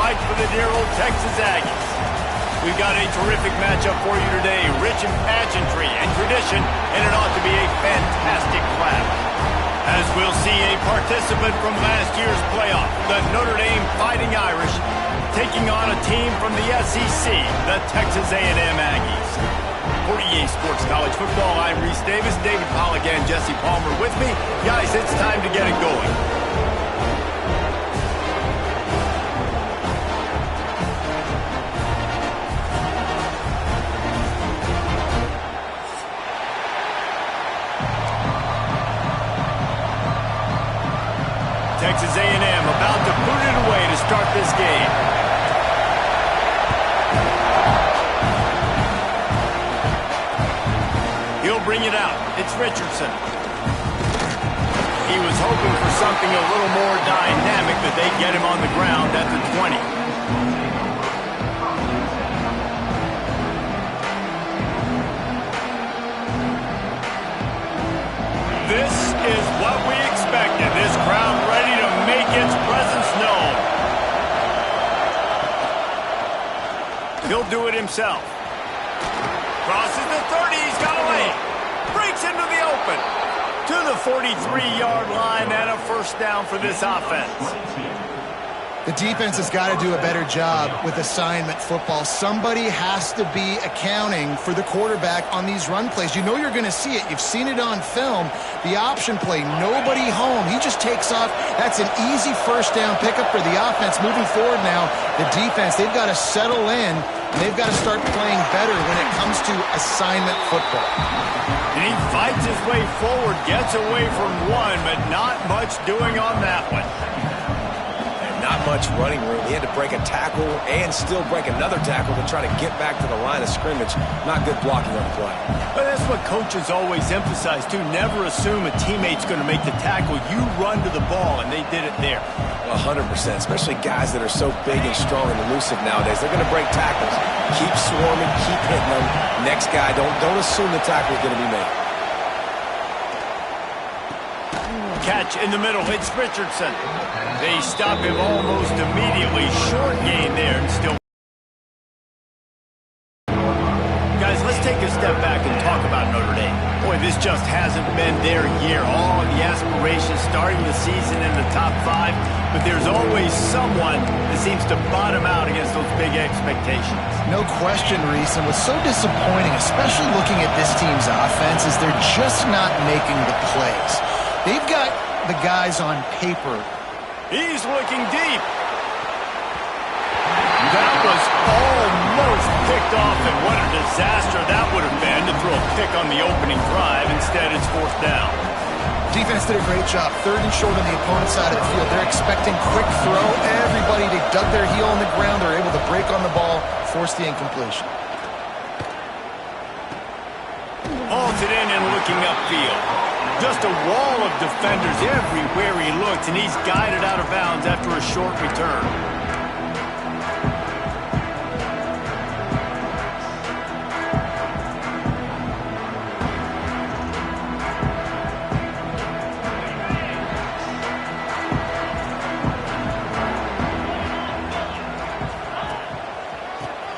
fight for the dear old Texas Aggies. We've got a terrific matchup for you today, rich in pageantry and tradition, and it ought to be a fantastic clash. As we'll see a participant from last year's playoff, the Notre Dame Fighting Irish, taking on a team from the SEC, the Texas A&M Aggies. For EA Sports College Football, I'm Reese Davis, David Pollack, and Jesse Palmer with me. Guys, it's time to get it going. Texas A&M about to put it away to start this game. He'll bring it out. It's Richardson. He was hoping for something a little more dynamic, but they get him on the ground at the 20. This is what we expected. This crowd ready to make its presence known. He'll do it himself. Crosses the 30. He's got a lane. Breaks into the open. To the 43-yard line and a first down for this offense. The defense has got to do a better job with assignment football. Somebody has to be accounting for the quarterback on these run plays. You know you're going to see it. You've seen it on film. The option play, nobody home. He just takes off. That's an easy first down pickup for the offense. Moving forward now, the defense, they've got to settle in. They've got to start playing better when it comes to assignment football. And he fights his way forward, gets away from one, but not much doing on that one. Not much running room. He had to break a tackle and still break another tackle to try to get back to the line of scrimmage. Not good blocking on the play. But that's what coaches always emphasize, too. Never assume a teammate's going to make the tackle. You run to the ball, and they did it there. 100%, especially guys that are so big and strong and elusive nowadays. They're going to break tackles. Keep swarming, keep hitting them. Next guy, don't assume the tackle is going to be made. Catch in the middle. It's Richardson. They stop him almost immediately. Short gain there and still. Guys, let's take a step back and talk about Notre Dame. Boy, this just hasn't been their year. All of the aspirations starting the season in the top 5, but there's always someone that seems to bottom out against those big expectations. No question, Reese, and what's so disappointing, especially looking at this team's offense, is they're just not making the plays. They've got the guys on paper. He's looking deep. That was almost picked off, and what a disaster that would have been to throw a pick on the opening drive. Instead, it's fourth down. Defense did a great job. 3rd and short on the opponent's side of the field. They're expecting quick throw. Everybody, they dug their heel on the ground. They're able to break on the ball, force the incompletion. Halted in and looking upfield. Just a wall of defenders everywhere he looks, and he's guided out of bounds after a short return.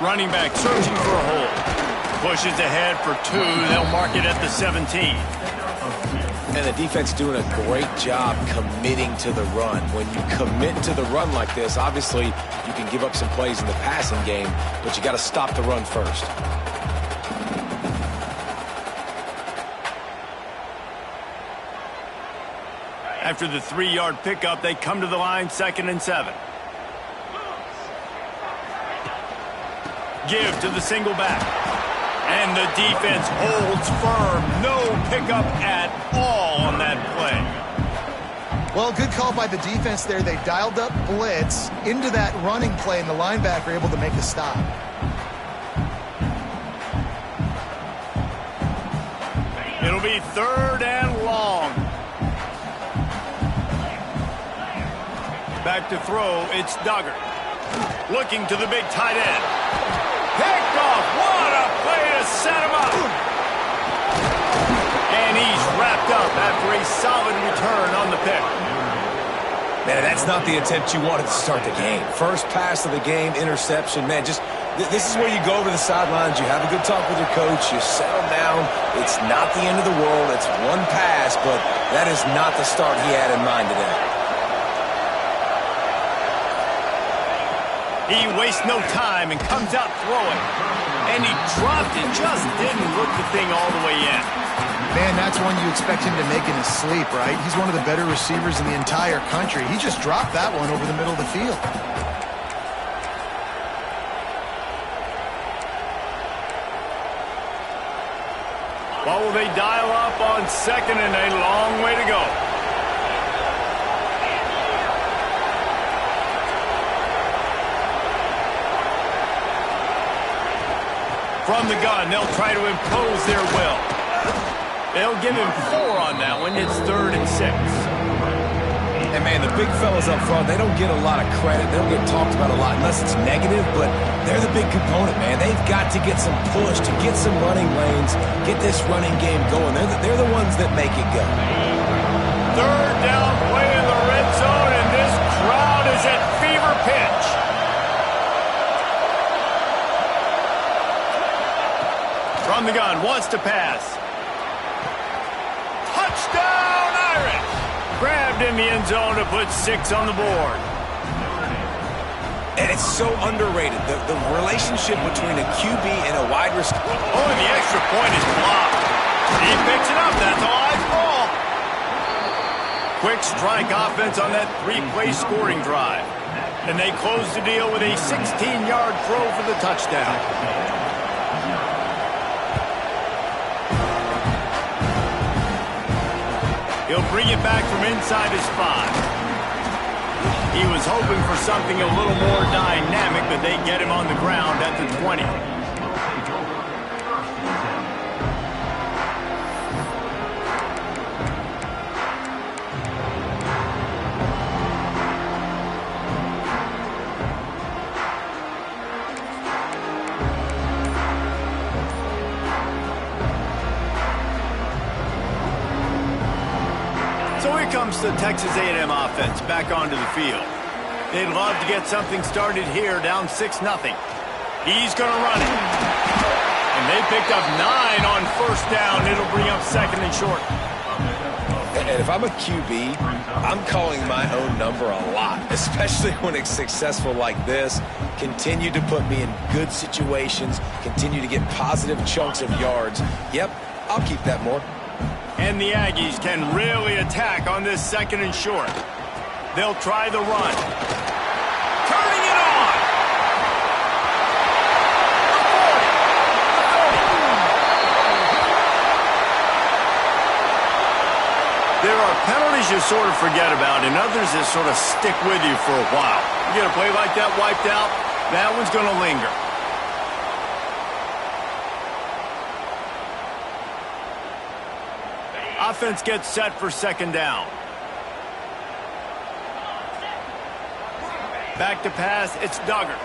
Running back searching for a hole. Pushes ahead for 2. They'll mark it at the 17. And the defense doing a great job committing to the run. When you commit to the run like this, obviously you can give up some plays in the passing game, but you got to stop the run first. After the 3-yard pickup, they come to the line, 2nd and 7. Give to the single back. And the defense holds firm. No pickup at all on that play. Well, good call by the defense there. They dialed up blitz into that running play, and the linebacker able to make the stop. It'll be 3rd and long. Back to throw, it's Duggar. Looking to the big tight end. Picked off. What a play to set him up. And he's wrapped up after a solid return on the pick. Man, that's not the attempt you wanted to start the game. First pass of the game, interception. Man, just this is where you go over the sidelines. You have a good talk with your coach. You settle down. It's not the end of the world. It's one pass, but that is not the start he had in mind today. He wastes no time and comes out throwing. And he dropped it. Just didn't look the thing all the way in. Man, that's one you expect him to make in his sleep, right? He's one of the better receivers in the entire country. He just dropped that one over the middle of the field. What will they dial up on second and a long way to go? From the gun, they'll try to impose their will. They'll give him 4 on that one. It's 3rd and 6. And, man, the big fellas up front, they don't get a lot of credit. They don't get talked about a lot unless it's negative, but they're the big component, man. They've got to get some push, to get some running lanes, get this running game going. They're the ones that make it go. 3rd down play in the red zone, and this crowd is at fever pitch. From the gun, wants to pass. Touchdown, Irish! Grabbed in the end zone to put 6 on the board. And it's so underrated, the relationship between a QB and a wide receiver. Oh, and the extra point is blocked. He picks it up. That's a live ball. Quick strike offense on that 3-play scoring drive. And they close the deal with a 16-yard throw for the touchdown. He'll bring it back from inside his 5. He was hoping for something a little more dynamic, but they get him on the ground at the 20. So here comes the Texas A&M offense back onto the field. They'd love to get something started here, down 6-0. He's going to run it. And they picked up 9 on 1st down. It'll bring up 2nd and short. And if I'm a QB, I'm calling my own number a lot, especially when it's successful like this. Continue to put me in good situations, continue to get positive chunks of yards. Yep, I'll keep that more. And the Aggies can really attack on this 2nd and short. They'll try the run. Turning it on! There are penalties you sort of forget about, and others that sort of stick with you for a while. You get a play like that wiped out, that one's going to linger. Offense gets set for 2nd down. Back to pass, it's Duggar.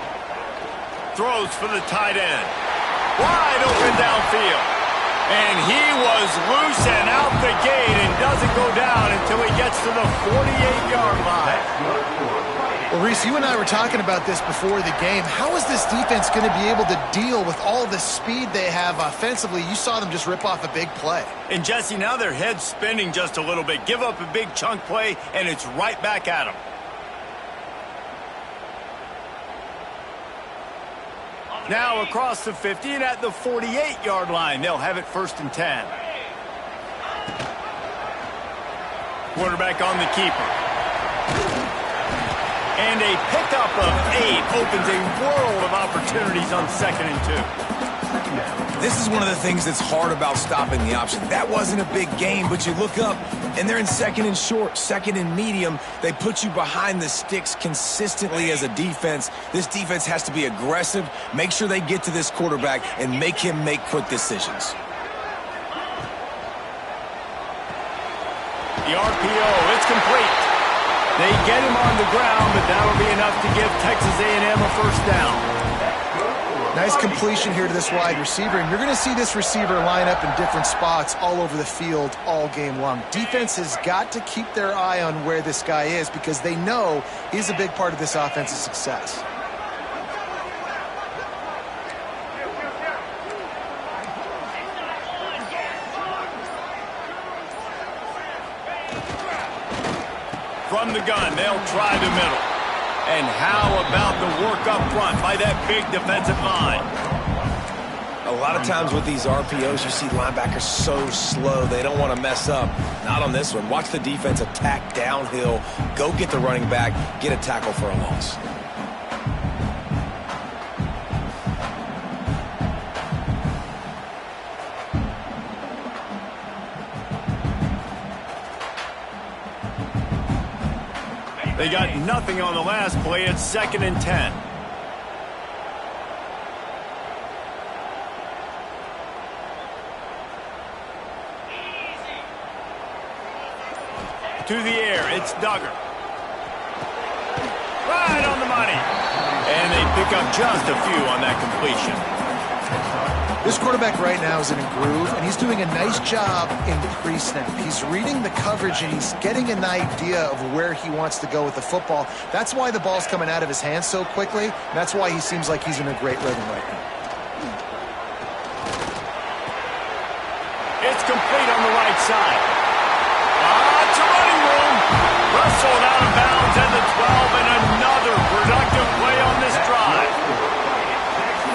Throws for the tight end. Wide open downfield. And he was loose and out the gate and doesn't go down until he gets to the 48-yard line. Well, Reese, you and I were talking about this before the game. How is this defense going to be able to deal with all the speed they have offensively? You saw them just rip off a big play. And, Jesse, now their head's spinning just a little bit. Give up a big chunk play, and it's right back at them. Now across the 50 and at the 48-yard line. They'll have it 1st and 10. Quarterback on the keeper. And a pickup of 8 opens a world of opportunities on 2nd and 2. This is one of the things that's hard about stopping the option. That wasn't a big game, but you look up, and they're in 2nd and short, 2nd and medium. They put you behind the sticks consistently as a defense. This defense has to be aggressive, make sure they get to this quarterback, and make him make quick decisions. The RPO, it's complete. They get him on the ground, but that'll be enough to give Texas A&M a 1st down. Nice completion here to this wide receiver, and you're going to see this receiver line up in different spots all over the field all game long. Defense has got to keep their eye on where this guy is because they know he's a big part of this offense's success. From the gun, they'll try the middle. And how about the work up front by that big defensive line? A lot of times with these RPOs, you see linebackers so slow, they don't want to mess up. Not on this one. Watch the defense attack downhill, go get the running back, get a tackle for a loss. They got nothing on the last play. It's 2nd and 10. To the air, it's Duggar. Right on the money. And they pick up just a few on that completion. This quarterback right now is in a groove, and he's doing a nice job in pre-snap. He's reading the coverage, and he's getting an idea of where he wants to go with the football. That's why the ball's coming out of his hands so quickly. That's why he seems like he's in a great rhythm right now. It's complete on the right side. Lots of running room. Wrestled out of bounds at the 12, and another productive play on this drive.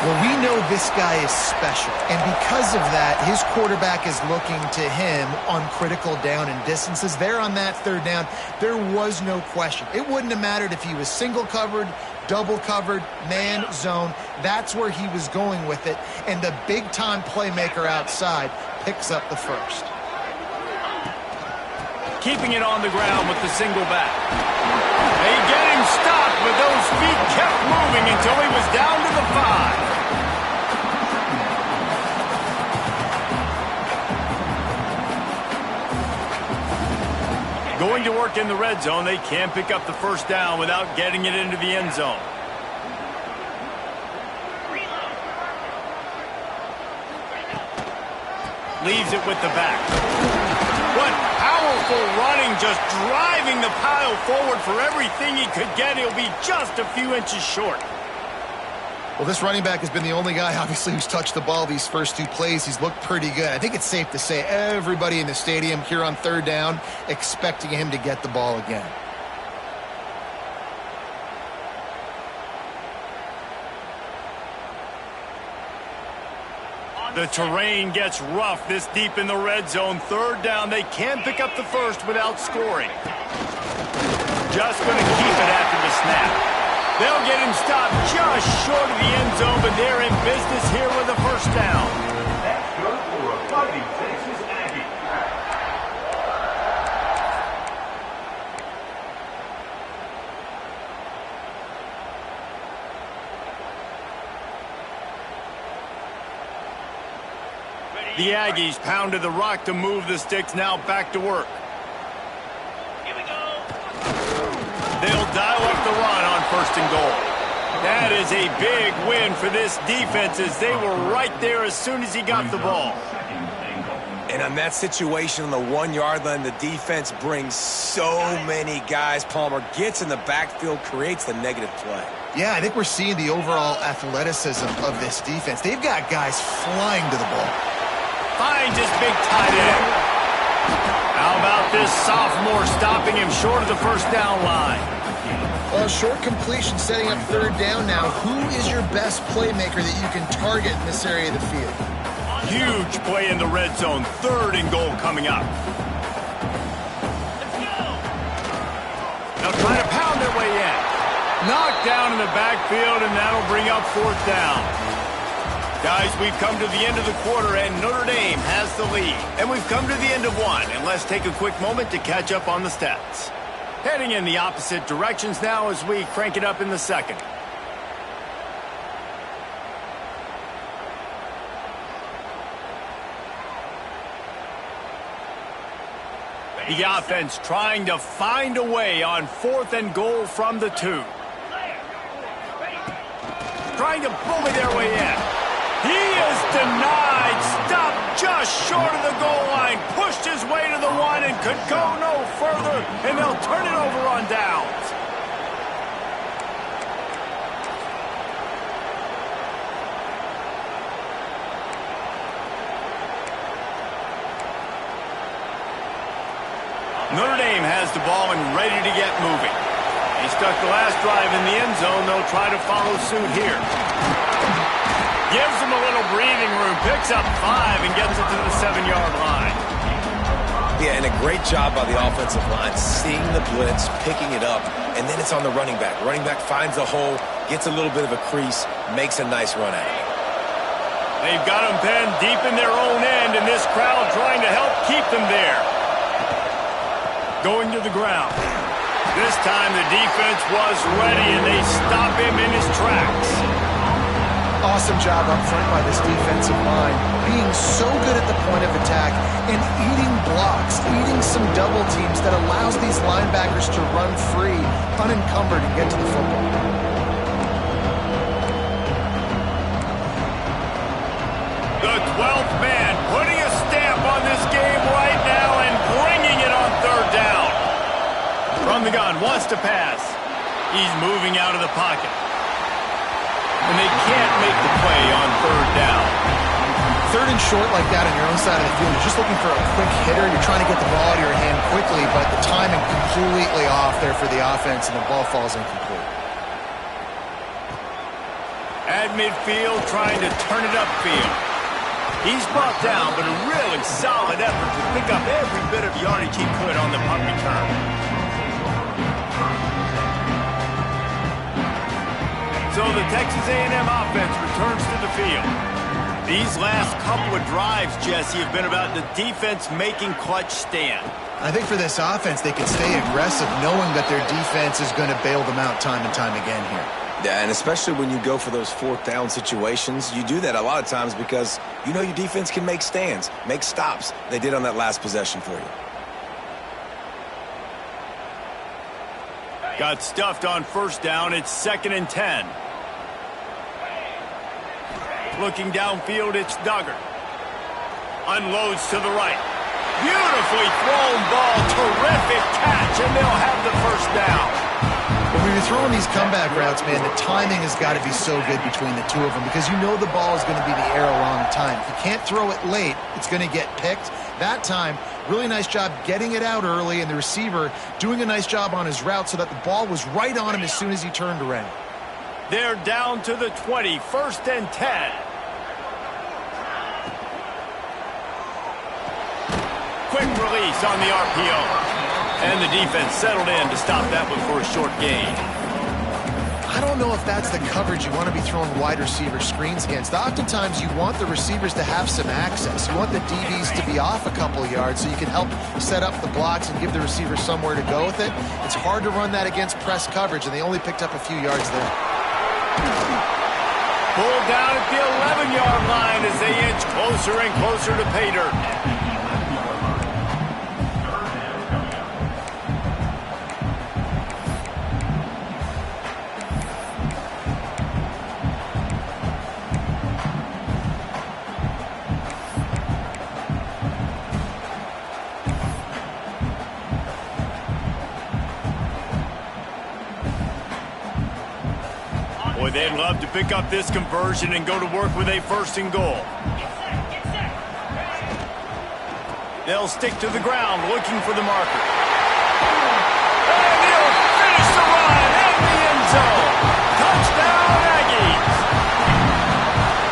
Well, we know this guy is special, and because of that, his quarterback is looking to him on critical down and distances. There on that 3rd down, there was no question. It wouldn't have mattered if he was single covered, double covered, man, zone. That's where he was going with it, and the big-time playmaker outside picks up the first. Keeping it on the ground with the single back. They get him stopped, but those feet kept moving until he was down to the 5. Going to work in the red zone, they can't pick up the 1st down without getting it into the end zone. Leaves it with the back. What powerful running, just driving the pile forward for everything he could get. He'll be just a few inches short. Well, this running back has been the only guy, obviously, who's touched the ball these first 2 plays. He's looked pretty good. I think it's safe to say everybody in the stadium here on 3rd down expecting him to get the ball again. The terrain gets rough this deep in the red zone. 3rd down, they can't pick up the first without scoring. Just going to keep it after the snap. They'll get him stopped just short of the end zone, but they're in business here with a 1st down. That's good for a Fighting Texas Aggie. The Aggies pounded the rock to move the sticks, now back to work. Here we go. They'll dial up the run on 1st and goal. That is a big win for this defense as they were right there as soon as he got the ball. And on that situation on the 1-yard line, the defense brings so many guys. Palmer gets in the backfield, creates the negative play. Yeah, I think we're seeing the overall athleticism of this defense. They've got guys flying to the ball. Finds his big tight end. How about this sophomore stopping him short of the 1st down line? Well, short completion setting up 3rd down now. Who is your best playmaker that you can target in this area of the field? Huge play in the red zone. 3rd and goal coming up. They'll try to pound their way in. Knocked down in the backfield, and that'll bring up 4th down. Guys, we've come to the end of the quarter, and Notre Dame has the lead. And we've come to the end of 1, and let's take a quick moment to catch up on the stats. Heading in the opposite directions now as we crank it up in the 2nd. The offense trying to find a way on 4th and goal from the 2. trying to bully their way in. He is denied. Stopped just short of the goal line. Pushed his way to the one and could go no further, and they'll turn it over on downs. Notre Dame has the ball and ready to get moving. He stuck the last drive in the end zone. They'll try to follow suit here. Gives him a little breathing room. Picks up 5 and gets it to the 7-yard line. Yeah, and a great job by the offensive line, seeing the blitz, picking it up, and then it's on the running back. Running back finds a hole, gets a little bit of a crease, makes a nice run at it. They've got them penned deep in their own end, and this crowd trying to help keep them there. Going to the ground. This time the defense was ready, and they stop him in his tracks. Awesome job up front by this defensive line, being so good at the point of attack and eating blocks, eating some double teams that allows these linebackers to run free, unencumbered, and get to the football. The 12th man putting a stamp on this game right now and bringing it on third down. From the gun, wants to pass. He's moving out of the pocket. And they can't make the play on third down. Third and short like that on your own side of the field, you're just looking for a quick hitter. You're trying to get the ball out of your hand quickly, but the timing completely off there for the offense, and the ball falls incomplete. At midfield, trying to turn it upfield. He's brought down, but a really solid effort to pick up every bit of yardage he could on the punt return. So the Texas A&M offense returns to the field. These last couple of drives, Jesse, have been about the defense making clutch stand. I think for this offense, they can stay aggressive knowing that their defense is going to bail them out time and time again here. Yeah, and especially when you go for those fourth down situations, you do that a lot of times because you know your defense can make stands, make stops. They did on that last possession for you. Got stuffed on first down. It's 2nd and 10. Looking downfield, it's Duggar. Unloads to the right. Beautifully thrown ball. Terrific catch, and they'll have the first down. When you're throwing these comeback routes, man, the timing has got to be so good between the two of them because you know the ball is going to be the air a long time. If you can't throw it late, it's going to get picked. That time, really nice job getting it out early, and the receiver doing a nice job on his route so that the ball was right on him as soon as he turned around. They're down to the 20, 1st and 10. Quick release on the RPO. And the defense settled in to stop that one for a short gain. I don't know if that's the coverage you want to be throwing wide receiver screens against. Oftentimes, you want the receivers to have some access. You want the DBs to be off a couple of yards so you can help set up the blocks and give the receiver somewhere to go with it. It's hard to run that against press coverage, and they only picked up a few yards there. Pulled down at the 11-yard line as they inch closer and closer to pay dirt. Boy, they'd love to pick up this conversion and go to work with a 1st and goal. They'll stick to the ground looking for the marker. And he'll finish the run in the end zone. Touchdown, Aggies.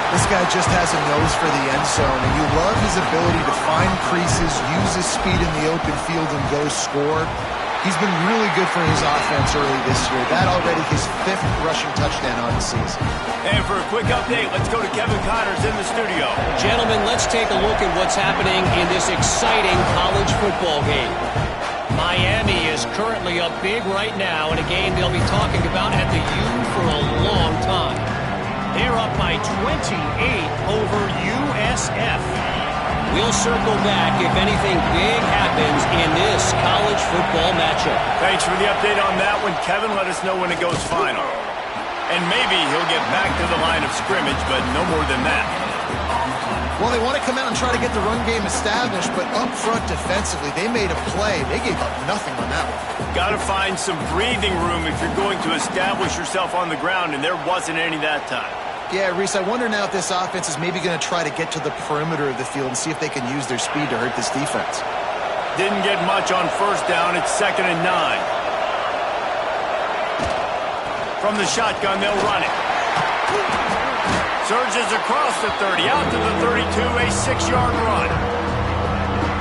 This guy just has a nose for the end zone, and you love his ability to find creases, use his speed in the open field, and go score. He's been really good for his offense early this year. That already his 5th rushing touchdown on the season. And for a quick update, let's go to Kevin Connors in the studio. Gentlemen, let's take a look at what's happening in this exciting college football game. Miami is currently up big right now in a game they'll be talking about at the U for a long time. They're up by 28 over USF. We'll circle back if anything big happens in this college football matchup. Thanks for the update on that one, Kevin. Let us know when it goes final. And maybe he'll get back to the line of scrimmage, but no more than that. Well, they want to come out and try to get the run game established, but up front defensively, they made a play. They gave up nothing on that one. Got to find some breathing room if you're going to establish yourself on the ground, and there wasn't any that time. Yeah, Reese, I wonder now if this offense is maybe going to try to get to the perimeter of the field and see if they can use their speed to hurt this defense. Didn't get much on first down. It's 2nd and 9. From the shotgun, they'll run it. Surges across the 30, out to the 32, a 6-yard run.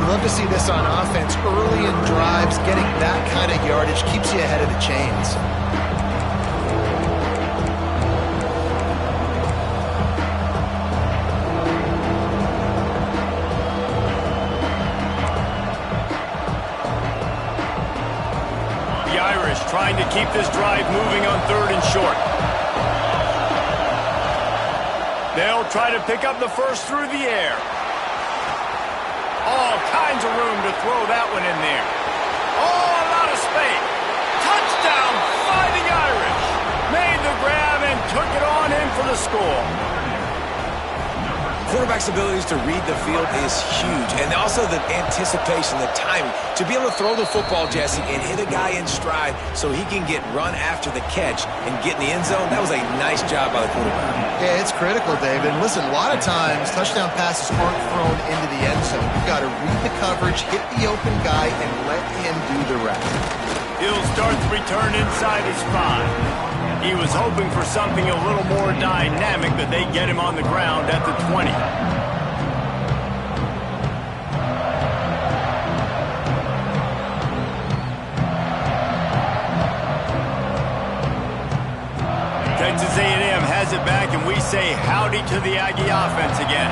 We love to see this on offense. Early in drives, getting that kind of yardage keeps you ahead of the chains. The Irish trying to keep this drive moving on 3rd and short. They'll try to pick up the first through the air. All kinds of room to throw that one in there. Oh, a lot of space. Touchdown, Fighting Irish. Made the grab and took it on in for the score. Quarterback's abilities to read the field is huge, and also the anticipation, the timing. To be able to throw the football, Jesse, and hit a guy in stride so he can get run after the catch and get in the end zone, that was a nice job by the quarterback. Yeah, it's critical, David. And listen, a lot of times, touchdown passes aren't thrown into the end zone. You've got to read the coverage, hit the open guy, and let him do the rest. He'll start the return inside his 5. He was hoping for something a little more dynamic, but they get him on the ground at the 20. Texas A&M has it back, and we say howdy to the Aggie offense again.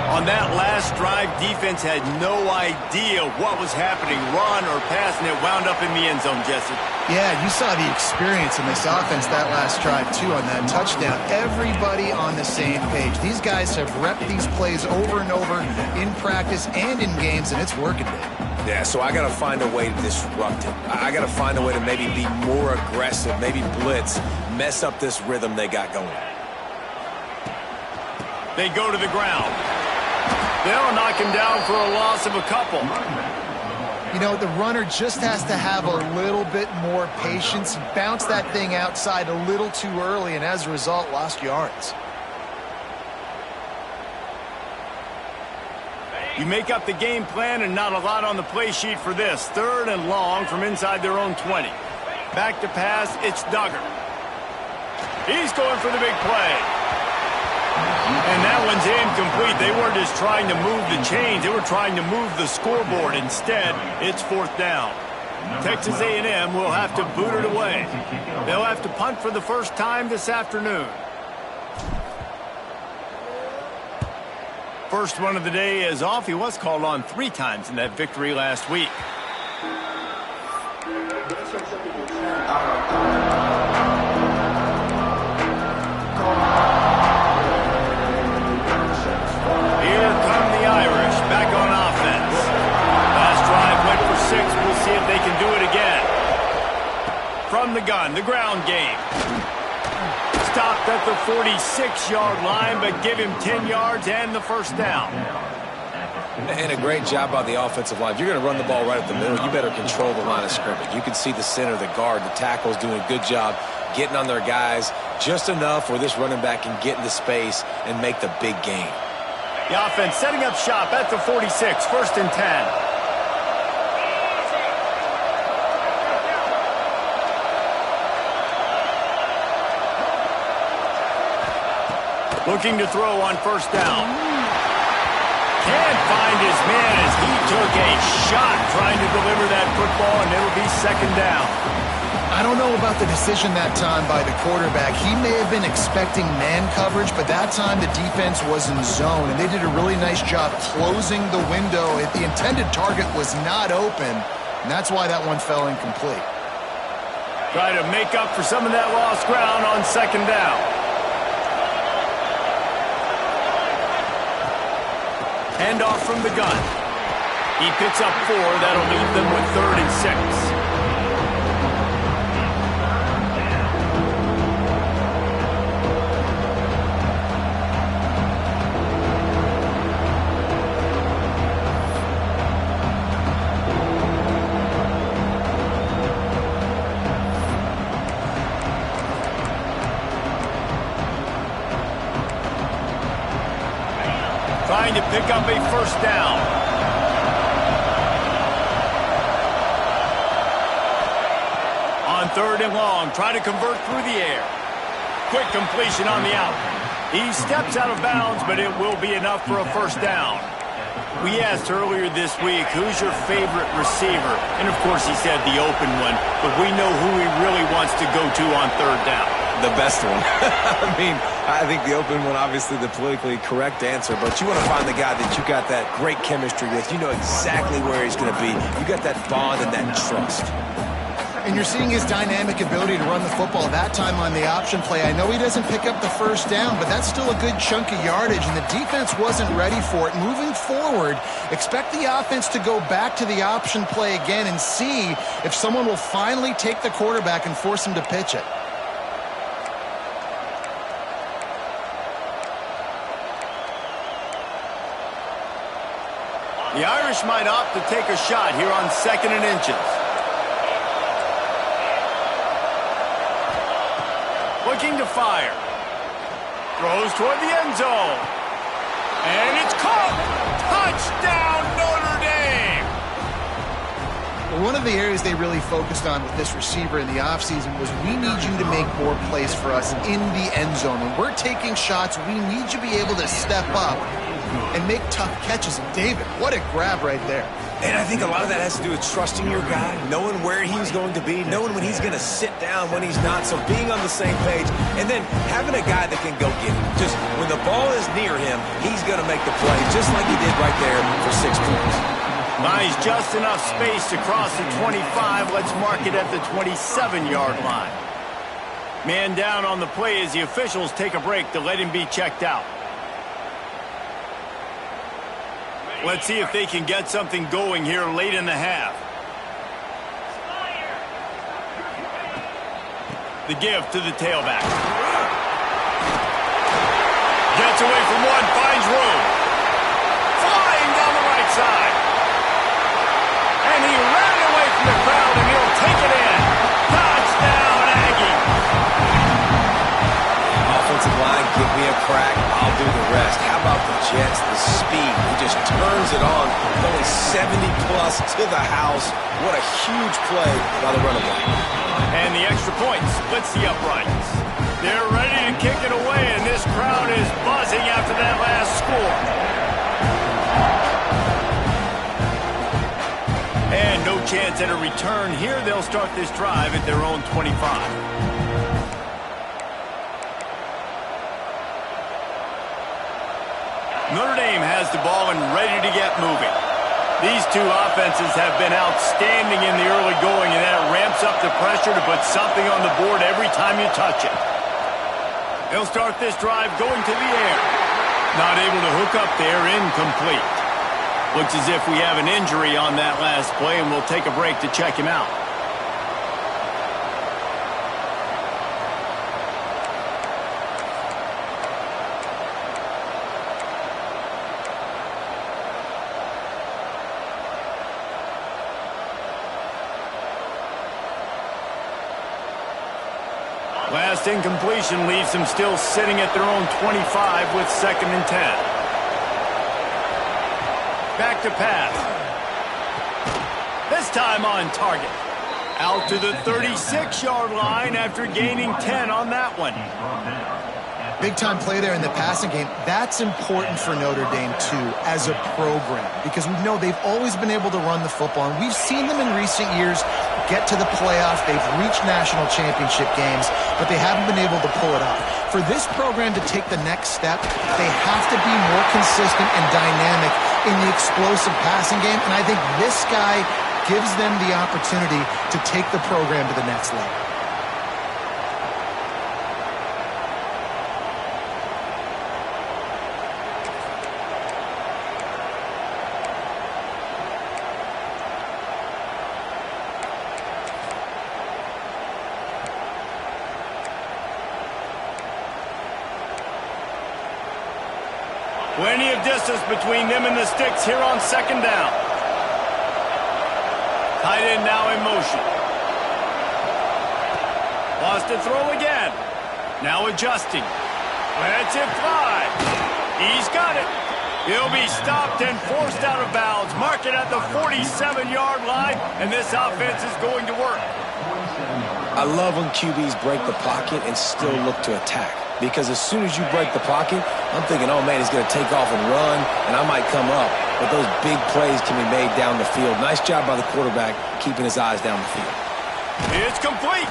On that last drive, defense had no idea what was happening, run or pass, and it wound up in the end zone, Jesse. Yeah, you saw the experience in this offense that last drive, too, on that touchdown. Everybody on the same page. These guys have repped these plays over and over in practice and in games, and it's working, Dave. Yeah, so I got to find a way to disrupt it. I got to find a way to maybe be more aggressive, maybe blitz, mess up this rhythm they got going. They go to the ground. They'll knock him down for a loss of a couple. You know, the runner just has to have a little bit more patience. Bounce that thing outside a little too early, and as a result, lost yards. You make up the game plan and not a lot on the play sheet for this. 3rd and long from inside their own 20. Back to pass, it's Duggar. He's going for the big play. And that one's incomplete. They weren't just trying to move the chains. They were trying to move the scoreboard. Instead, it's 4th down. Texas A&M will have to boot it away. They'll have to punt for the first time this afternoon. First one of the day is off. He was called on 3 times in that victory last week. Here come the Irish back on offense. Last drive went for 6. We'll see if they can do it again. From the gun, the ground game. Stopped at the 46-yard line, but give him 10 yards and the first down. And a great job by the offensive line. If you're going to run the ball right up the middle, you better control the line of scrimmage. You can see the center, the guard, the tackles doing a good job getting on their guys just enough where this running back can get into space and make the big game. The offense setting up shop at the 46, 1st and 10. Looking to throw on first down. Can't find his man as he took a shot trying to deliver that football, and it'll be 2nd down. I don't know about the decision that time by the quarterback. He may have been expecting man coverage, but that time the defense was in zone, and they did a really nice job closing the window. The intended target was not open, and that's why that one fell incomplete. Try to make up for some of that lost ground on 2nd down. Handoff from the gun. He picks up 4. That'll leave them with 3rd and 6. trying to pick up a first down. On 3rd and long, trying to convert through the air. Quick completion on the out. He steps out of bounds, but it will be enough for a first down. We asked earlier this week, who's your favorite receiver? And, of course, he said the open one, but we know who he really wants to go to on 3rd down. The best one. I think the open one, obviously the politically correct answer, but you want to find the guy that you got that great chemistry with. You know exactly where he's going to be. You got that bond and that trust. And you're seeing his dynamic ability to run the football that time on the option play. I know he doesn't pick up the first down, but that's still a good chunk of yardage, and the defense wasn't ready for it. Moving forward, expect the offense to go back to the option play again and see if someone will finally take the quarterback and force him to pitch it. The Irish might opt to take a shot here on 2nd and inches. Looking to fire. Throws toward the end zone. And it's caught. Touchdown, Notre Dame. Well, one of the areas they really focused on with this receiver in the offseason was we need you to make more plays for us in the end zone. When we're taking shots, we need you to be able to step up and make tough catches. And David, what a grab right there. And I think a lot of that has to do with trusting your guy, knowing where he's going to be, knowing when he's going to sit down, when he's not, so being on the same page, and then having a guy that can go get him. Just when the ball is near him, he's going to make the play, just like he did right there for 6 points. Buys just enough space to cross the 25. Let's mark it at the 27-yard line. Man down on the play as the officials take a break to let him be checked out. Let's see if they can get something going here late in the half. The give to the tailback. Gets away from one, finds room. Flying down the right side. And he ran away from the crowd, and he'll take it in. Touchdown, Aggie. Offensive line, give me a crack, I'll do the rest. How about the Jets, the speed? He just turns it on, going 70-plus to the house. What a huge play by the running back. And the extra point splits the uprights. They're ready to kick it away, and this crowd is buzzing after that last score. And no chance at a return here. They'll start this drive at their own 25. Notre Dame has the ball and ready to get moving. These two offenses have been outstanding in the early going, and that ramps up the pressure to put something on the board every time you touch it. They'll start this drive going to the air. Not able to hook up there, incomplete. Looks as if we have an injury on that last play, and we'll take a break to check him out. Last incompletion leaves them still sitting at their own 25 with 2nd and 10. Back to pass. This time on target. Out to the 36-yard line after gaining 10 on that one. Big-time play there in the passing game. That's important for Notre Dame, too, as a program, because we know they've always been able to run the football, and we've seen them in recent years get to the playoffs. They've reached national championship games, but they haven't been able to pull it off. For this program to take the next step, they have to be more consistent and dynamic in the explosive passing game, and I think this guy gives them the opportunity to take the program to the next level. Plenty of distance between them and the sticks here on 2nd down. Tight end now in motion. Lost to throw again. Now adjusting. Lets it fly. He's got it. He'll be stopped and forced out of bounds. Mark it at the 47-yard line, and this offense is going to work. I love when QBs break the pocket and still look to attack. Because as soon as you break the pocket, I'm thinking, oh, man, he's going to take off and run, and I might come up. But those big plays can be made down the field. Nice job by the quarterback keeping his eyes down the field. It's complete.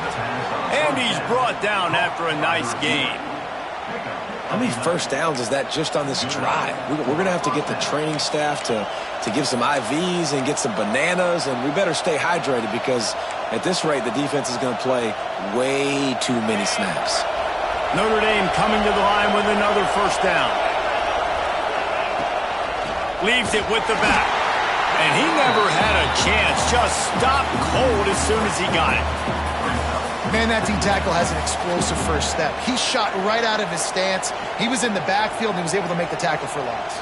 And he's brought down after a nice gain. How many first downs is that just on this drive? We're going to have to get the training staff to give some IVs and get some bananas, and we better stay hydrated because at this rate, the defense is going to play way too many snaps. Notre Dame coming to the line with another first down. Leaves it with the back. And he never had a chance. Just stopped cold as soon as he got it. Man, that D-tackle has an explosive first step. He shot right out of his stance. He was in the backfield, and he was able to make the tackle for loss.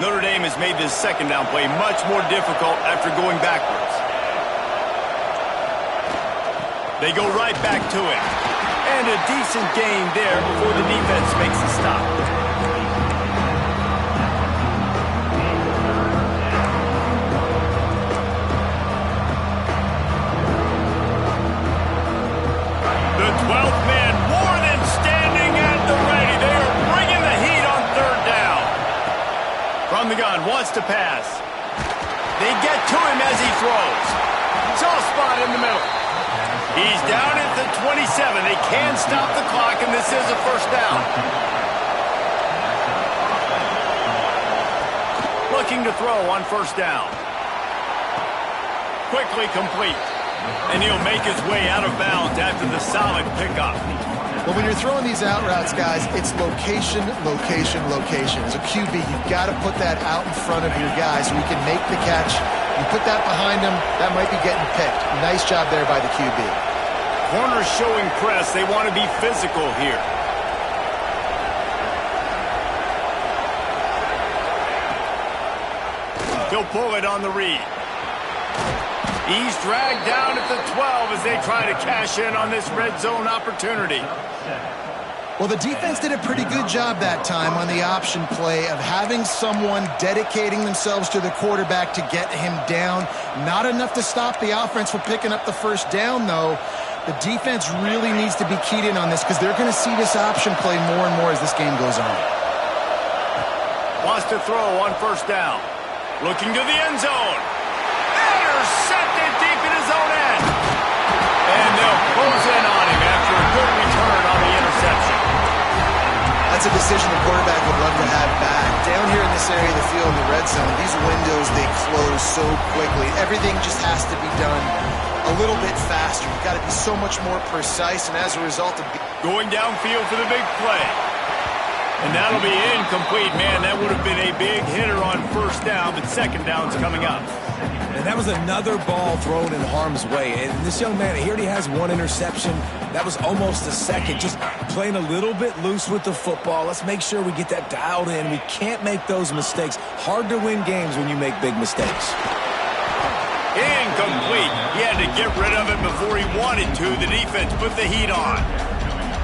Notre Dame has made this second down play much more difficult after going backwards. They go right back to it. And a decent gain there before the defense makes the stop. The 12th man more than standing at the ready. They are bringing the heat on third down. From the gun, wants to pass. They get to him as he throws. Soft spot in the middle. He's down at the 27. They can stop the clock, and this is a first down. Looking to throw on first down. Quickly complete. And he'll make his way out of bounds after the solid pickup. Well, when you're throwing these out routes, guys, it's location, location, location. As a QB, you've got to put that out in front of your guy so he can make the catch. You put that behind him, that might be getting picked. Nice job there by the QB. Corners showing press. They want to be physical here. He'll pull it on the read. He's dragged down at the 12 as they try to cash in on this red zone opportunity. Well, the defense did a pretty good job that time on the option play of having someone dedicating themselves to the quarterback to get him down. Not enough to stop the offense from picking up the first down, though. The defense really needs to be keyed in on this because they're going to see this option play more and more as this game goes on. Wants to throw on first down. Looking to the end zone. Intercepted deep in his own end. And they'll close in on him after a good return on the interception. That's a decision the quarterback would love to have back. Down here in this area of the field in the red zone, these windows, they close so quickly. Everything just has to be done a little bit faster. You've got to be so much more precise, and as a result of going downfield for the big play. And that'll be incomplete. Man, that would have been a big hitter on first down, but second down's coming up. And that was another ball thrown in harm's way. And this young man, he already has one interception. That was almost a second. Just playing a little bit loose with the football. Let's make sure we get that dialed in. We can't make those mistakes. Hard to win games when you make big mistakes. Incomplete. He had to get rid of it before he wanted to. The defense put the heat on.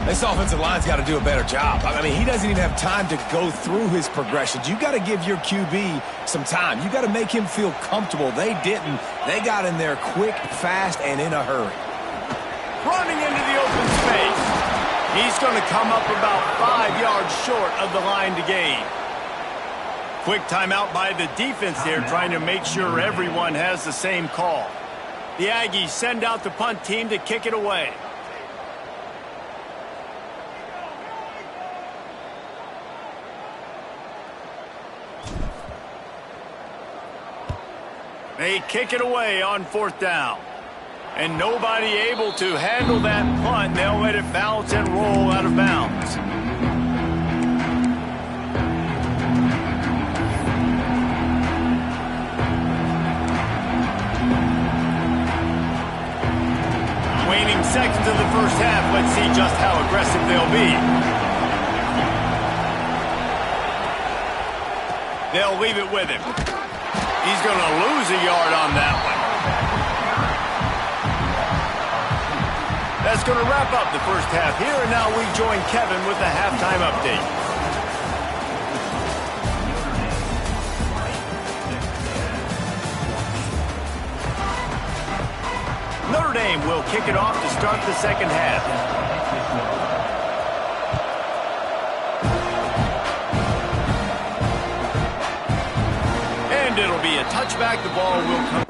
This offensive line's got to do a better job. I mean, he doesn't even have time to go through his progressions. You got to give your QB some time. You got to make him feel comfortable. They didn't. They got in there quick, fast, and in a hurry. Running into the open space. He's going to come up about 5 yards short of the line to gain. Quick timeout by the defense there, trying to make sure everyone has the same call. The Aggies send out the punt team to kick it away. They kick it away on fourth down. And nobody able to handle that punt. They'll let it bounce and roll out of bounds. Waning seconds of the first half. Let's see just how aggressive they'll be. They'll leave it with him. He's going to lose a yard on that one. That's going to wrap up the first half here, and now we join Kevin with the halftime update. Notre Dame will kick it off to start the second half. And it'll be a touchback. The ball will come.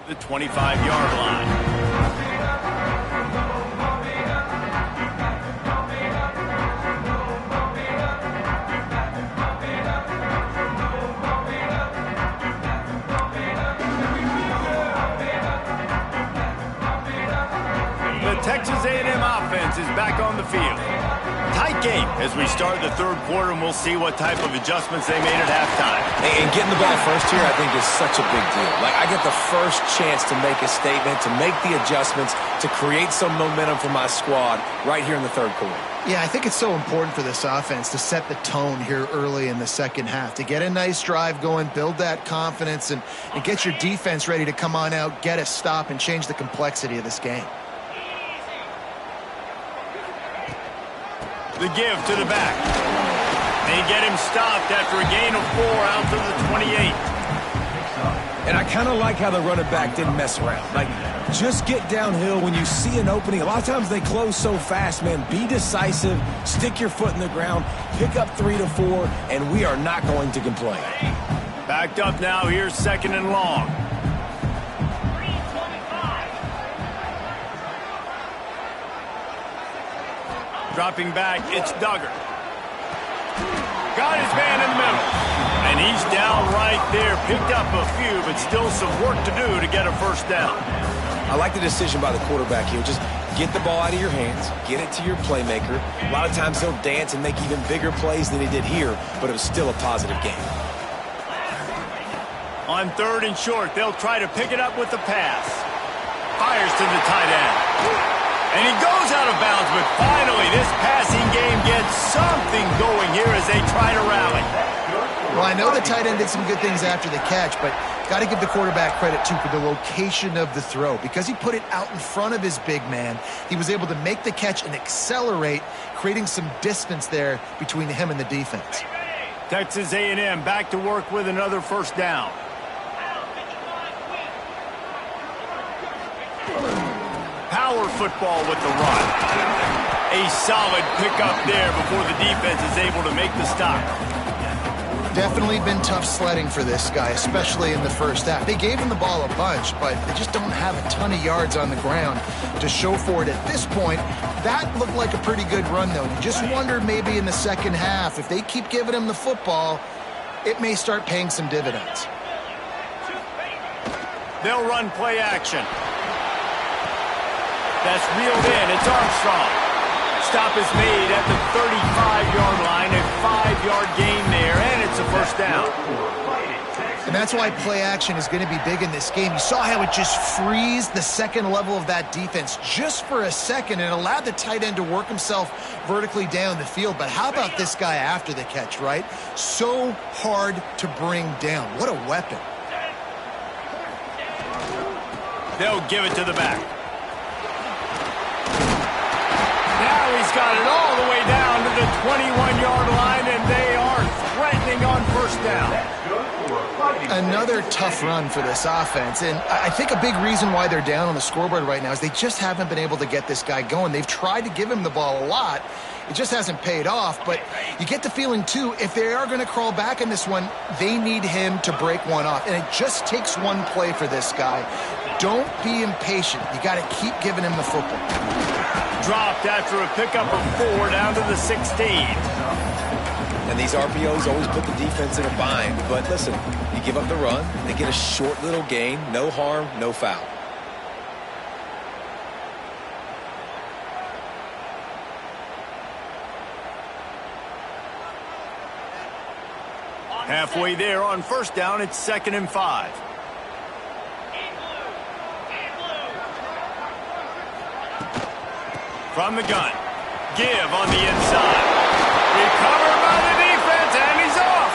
The 25-yard line. The Texas A&M offense is back on the field. Tight game as we start the third quarter, and we'll see what type of adjustments they made at halftime. And getting the ball first here, I think, is such a big deal. Like, I get the first chance to make a statement, to make the adjustments, to create some momentum for my squad right here in the third quarter. Yeah, I think it's so important for this offense to set the tone here early in the second half, to get a nice drive going, build that confidence, and get your defense ready to come on out, get a stop, and change the complexity of this game. The give to the back. They get him stopped after a gain of 4 out to the 28. And I kind of like how the running back didn't mess around. Like, just get downhill when you see an opening. A lot of times they close so fast, man. Be decisive, stick your foot in the ground, pick up 3 to 4, and we are not going to complain. Backed up now, here's second and long. Dropping back, it's Duggar. Got his man in the middle. And he's down right there. Picked up a few, but still some work to do to get a first down. I like the decision by the quarterback here. Just get the ball out of your hands, get it to your playmaker. A lot of times he'll dance and make even bigger plays than he did here, but it was still a positive game. On third and short, they'll try to pick it up with the pass. Fires to the tight end. And he goes out of bounds, but finally this passing game gets something going here as they try to rally. Well, I know the tight end did some good things after the catch, but got to give the quarterback credit, too, for the location of the throw. Because he put it out in front of his big man, he was able to make the catch and accelerate, creating some distance there between him and the defense. Texas A&M back to work with another first down. Power football with the run. A solid pickup there before the defense is able to make the stop. Definitely been tough sledding for this guy, especially in the first half. They gave him the ball a bunch, but they just don't have a ton of yards on the ground to show for it at this point. That looked like a pretty good run, though. You just wonder maybe in the second half, if they keep giving him the football, it may start paying some dividends. They'll run play action. That's reeled in. It's Armstrong. Stop is made at the 35-yard line. A 5-yard gain there, and it's a first down. And that's why play action is going to be big in this game. You saw how it just frees the second level of that defense just for a second and allowed the tight end to work himself vertically down the field. But how about this guy after the catch, right? So hard to bring down. What a weapon. They'll give it to the back. Now he's got it all the way down to the 21 another tough run for this offense, and I think a big reason why they're down on the scoreboard right now is they just haven't been able to get this guy going. They've tried to give him the ball a lot. It just hasn't paid off, but you get the feeling, too, if they are going to crawl back in this one, they need him to break one off, and it just takes one play for this guy. Don't be impatient. You got to keep giving him the football. Dropped after a pickup of 4 down to the 16. And these RPOs always put the defense in a bind. But listen, you give up the run, they get a short little gain, no harm, no foul. Halfway there on first down, it's 2nd and 5. From the gun. Give on the inside. Recovered by the defense, and he's off.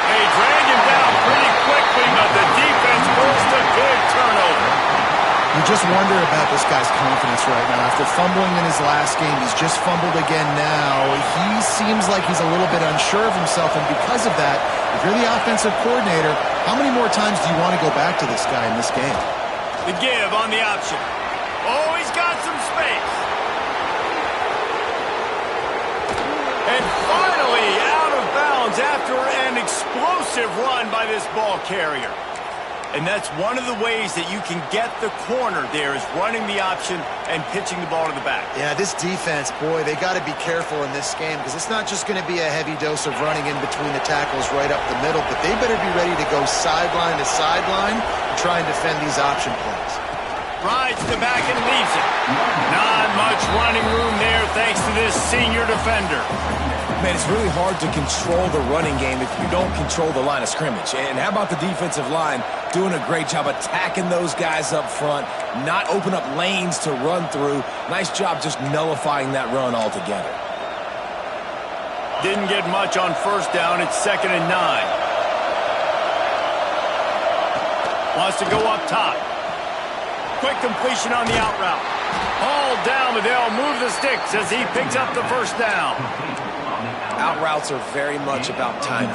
They drag him down pretty quickly, but the defense forced a big turnover. You just wonder about this guy's confidence right now. After fumbling in his last game, he's just fumbled again now. He seems like he's a little bit unsure of himself, and because of that, if you're the offensive coordinator, how many more times do you want to go back to this guy in this game? The give on the option. Oh, he's got some space. And finally out of bounds after an explosive run by this ball carrier. And that's one of the ways that you can get the corner there is running the option and pitching the ball to the back. Yeah, this defense, boy, they got to be careful in this game because it's not just going to be a heavy dose of running in between the tackles right up the middle, but they better be ready to go sideline to sideline and try and defend these option plays. Rides the back and leaves it. Not much running room there thanks to this senior defender. Man, it's really hard to control the running game if you don't control the line of scrimmage. And how about the defensive line doing a great job attacking those guys up front, not open up lanes to run through. Nice job just nullifying that run altogether. Didn't get much on first down. It's 2nd and 9. Wants to go up top. Quick completion on the out route. All down, but they'll move the sticks as he picks up the first down. Out routes are very much about timing.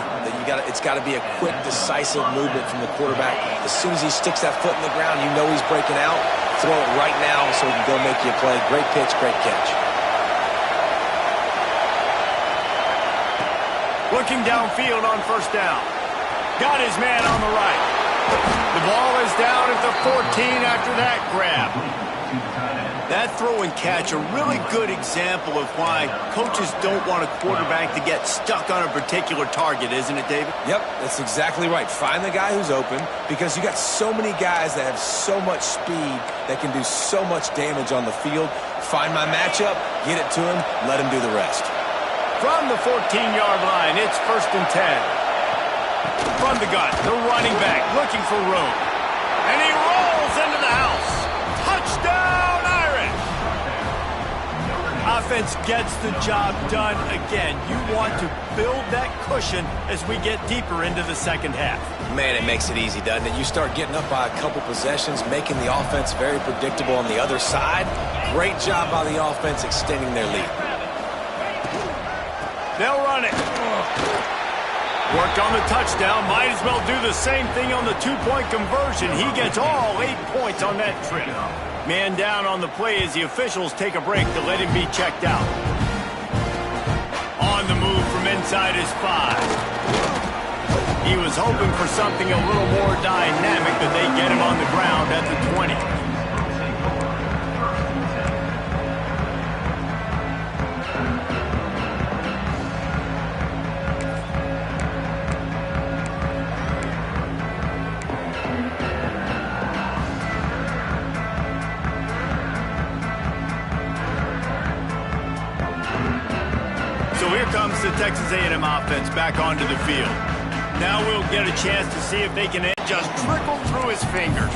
It's got to be a quick, decisive movement from the quarterback. As soon as he sticks that foot in the ground, you know he's breaking out. Throw it right now so he can go make you a play. Great pitch, great catch. Looking downfield on first down. Got his man on the right. The ball is down at the 14 after that grab. That throw and catch, a really good example of why coaches don't want a quarterback to get stuck on a particular target, isn't it, David? Yep, that's exactly right. Find the guy who's open because you got so many guys that have so much speed that can do so much damage on the field. Find my matchup, get it to him, let him do the rest. From the 14-yard line, it's 1st and 10. From the gun, the running back looking for room. And he rolls into the house. Touchdown, Irish! Offense gets the job done again. You want to build that cushion as we get deeper into the second half. Man, it makes it easy, doesn't it? You start getting up by a couple possessions, making the offense very predictable on the other side. Great job by the offense extending their lead. They'll run it. Worked on the touchdown. Might as well do the same thing on the two-point conversion. He gets all 8 points on that trip. Man down on the play as the officials take a break to let him be checked out. On the move from inside his 5. He was hoping for something a little more dynamic, but they get him on the ground at the 20. So here comes the Texas A&M offense back onto the field. Now we'll get a chance to see if they can just trickle through his fingers.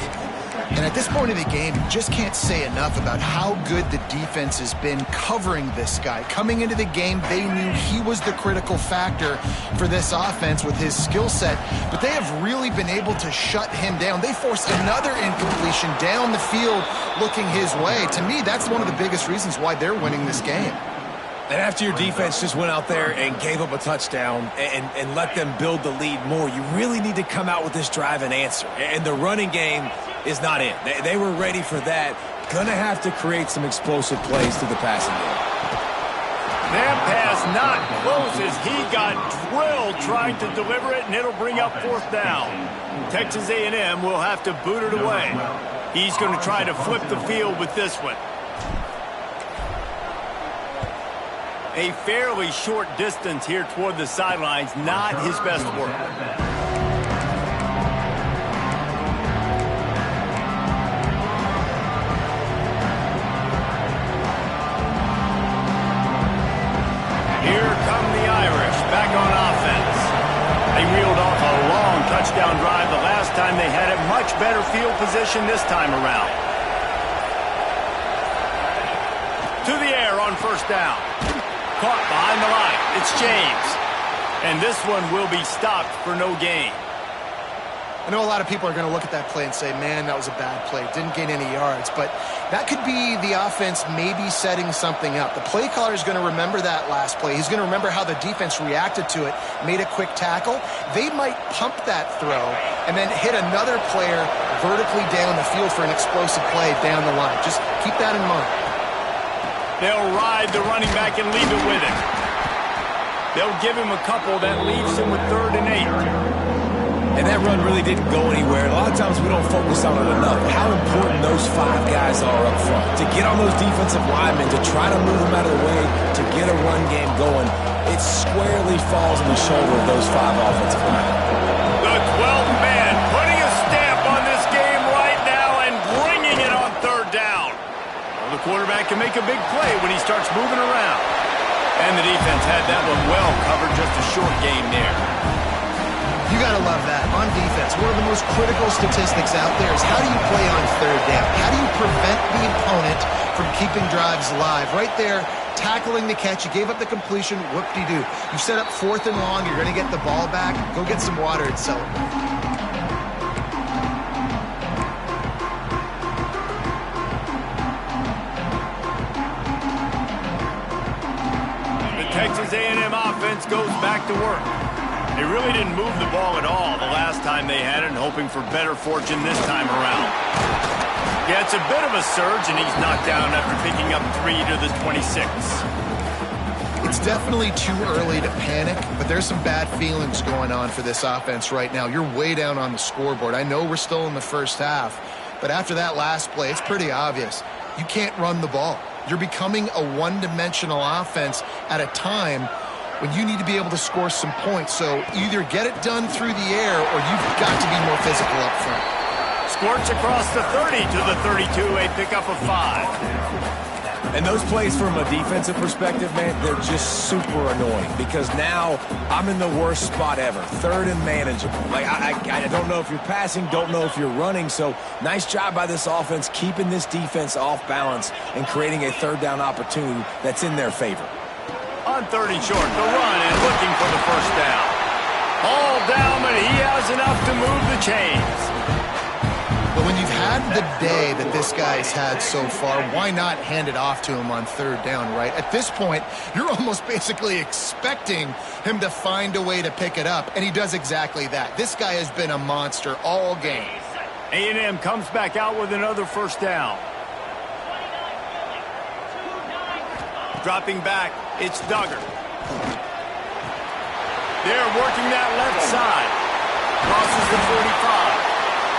And at this point of the game, you just can't say enough about how good the defense has been covering this guy. Coming into the game, they knew he was the critical factor for this offense with his skill set, but they have really been able to shut him down. They forced another incompletion down the field looking his way. To me, that's one of the biggest reasons why they're winning this game. And after your defense just went out there and gave up a touchdown and let them build the lead more, you really need to come out with this drive and answer. And the running game is not in. They were ready for that. Gonna have to create some explosive plays through the passing game. That pass not close as he got drilled trying to deliver it, and it'll bring up 4th down. Texas A&M will have to boot it away. He's going to try to flip the field with this one. A fairly short distance here toward the sidelines, not his best work. Here come the Irish back on offense. They reeled off a long touchdown drive the last time they had it. Much better field position this time around. To the air on 1st down. Caught behind the line. It's James. And this one will be stopped for no gain. I know a lot of people are going to look at that play and say, man, that was a bad play. Didn't gain any yards. But that could be the offense maybe setting something up. The play caller is going to remember that last play. He's going to remember how the defense reacted to it, made a quick tackle. They might pump that throw and then hit another player vertically down the field for an explosive play down the line. Just keep that in mind. They'll ride the running back and leave it with him. They'll give him a couple. That leaves him with 3rd and 8. And that run really didn't go anywhere. A lot of times we don't focus on it enough. How important those 5 guys are up front. To get on those defensive linemen, to try to move them out of the way, to get a run game going, it squarely falls on the shoulder of those 5 offensive linemen. The 12th man putting a stamp on this game right now and bringing it on 3rd down. Well, the quarterback can make a big play when he starts moving around. And the defense had that one well covered, just a short game there. You got to love that. On defense, one of the most critical statistics out there is how do you play on 3rd down? How do you prevent the opponent from keeping drives alive? Right there, tackling the catch. You gave up the completion. Whoop-de-doo. You set up 4th and long. You're going to get the ball back. Go get some water and sell it. The Texas A&M offense goes back to work. They really didn't move the ball at all the last time they had it, and hoping for better fortune this time around. Yeah, it's a bit of a surge, and he's knocked down after picking up 3 to the 26. It's definitely too early to panic, but there's some bad feelings going on for this offense right now. You're way down on the scoreboard. I know we're still in the 1st half, but after that last play, it's pretty obvious. You can't run the ball. You're becoming a one-dimensional offense at a time when you need to be able to score some points. So either get it done through the air or you've got to be more physical up front. Squirts across the 30 to the 32, a pickup of 5. And those plays from a defensive perspective, man, they're just super annoying because now I'm in the worst spot ever. 3rd and manageable. Like, I don't know if you're passing, don't know if you're running. So nice job by this offense keeping this defense off balance and creating a 3rd down opportunity that's in their favor. On 3rd and short, the run and looking for the 1st down. All down, but he has enough to move the chains. But when you've had the day that this guy's had so far, why not hand it off to him on 3rd down, right? At this point, you're almost basically expecting him to find a way to pick it up, and he does exactly that. This guy has been a monster all game. A&M comes back out with another 1st down. Dropping back, it's Duggar. They're working that left side. Crosses the 45.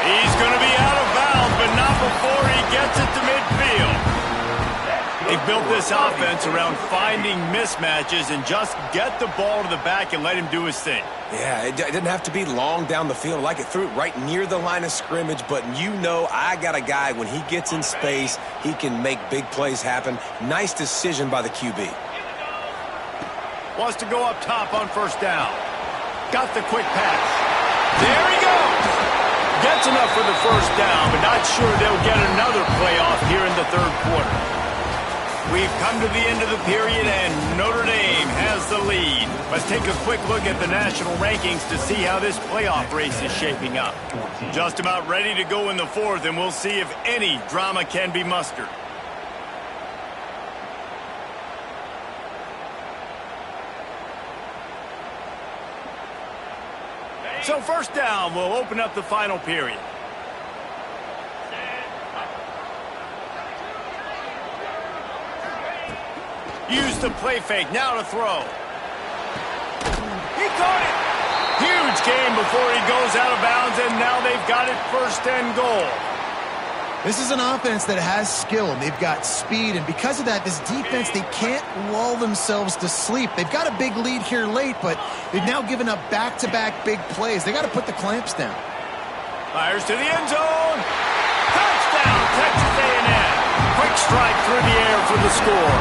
He's going to be out of bounds, but not before he gets it to midfield. They built this offense around finding mismatches and just get the ball to the back and let him do his thing. Yeah, it didn't have to be long down the field. Like it threw it right near the line of scrimmage, but you know I got a guy, when he gets in space, he can make big plays happen. Nice decision by the QB. Wants to go up top on 1st down. Got the quick pass. There he goes. Gets enough for the 1st down, but not sure they'll get another playoff here in the 3rd quarter. We've come to the end of the period, and Notre Dame has the lead. Let's take a quick look at the national rankings to see how this playoff race is shaping up. Just about ready to go in the 4th, and we'll see if any drama can be mustered. So first down will open up the final period. Use the play fake, now to throw. He caught it. Huge gain before he goes out of bounds, and now they've got it 1st and goal. This is an offense that has skill, and they've got speed, and because of that, this defense, they can't lull themselves to sleep. They've got a big lead here late, but they've now given up back-to-back big plays. They got to put the clamps down. Fires to the end zone. Touchdown, Texas A&M. Quick strike through the air for the score.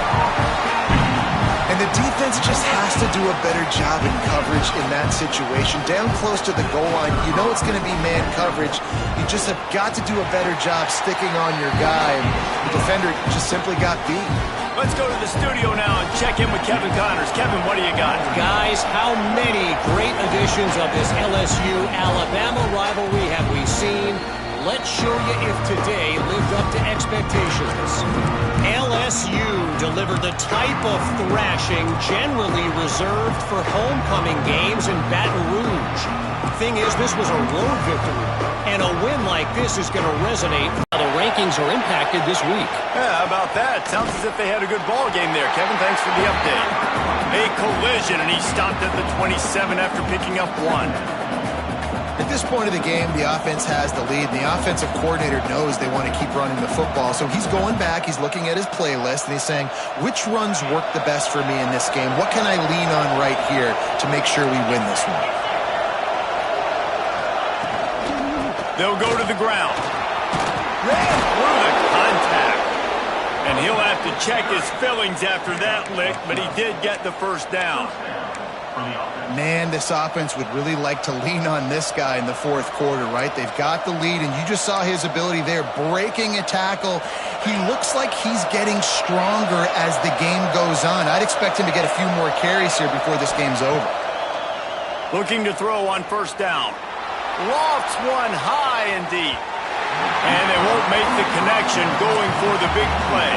And the defense just has to do a better job in coverage in that situation. Down close to the goal line, you know it's going to be man coverage. You just have got to do a better job sticking on your guy. And the defender just simply got beat. Let's go to the studio now and check in with Kevin Connors. Kevin, what do you got? Guys, how many great editions of this LSU-Alabama rivalry have we seen? Let's show you if today lived up to expectations. LSU delivered the type of thrashing generally reserved for homecoming games in Baton Rouge. Thing is, this was a road victory, and a win like this is going to resonate. The rankings are impacted this week. Yeah, how about that? Sounds as if they had a good ball game there. Kevin, thanks for the update. A collision, and he stopped at the 27 after picking up 1. At this point of the game, the offense has the lead, and the offensive coordinator knows they want to keep running the football. So he's going back, he's looking at his playlist, and he's saying, which runs work the best for me in this game? What can I lean on right here to make sure we win this one? They'll go to the ground. Ran through the contact. And he'll have to check his fillings after that lick, but he did get the 1st down. Man, this offense would really like to lean on this guy in the 4th quarter, right? They've got the lead, and you just saw his ability there, breaking a tackle. He looks like he's getting stronger as the game goes on. I'd expect him to get a few more carries here before this game's over. Looking to throw on 1st down. Lofts one high and deep. And they won't make the connection going for the big play.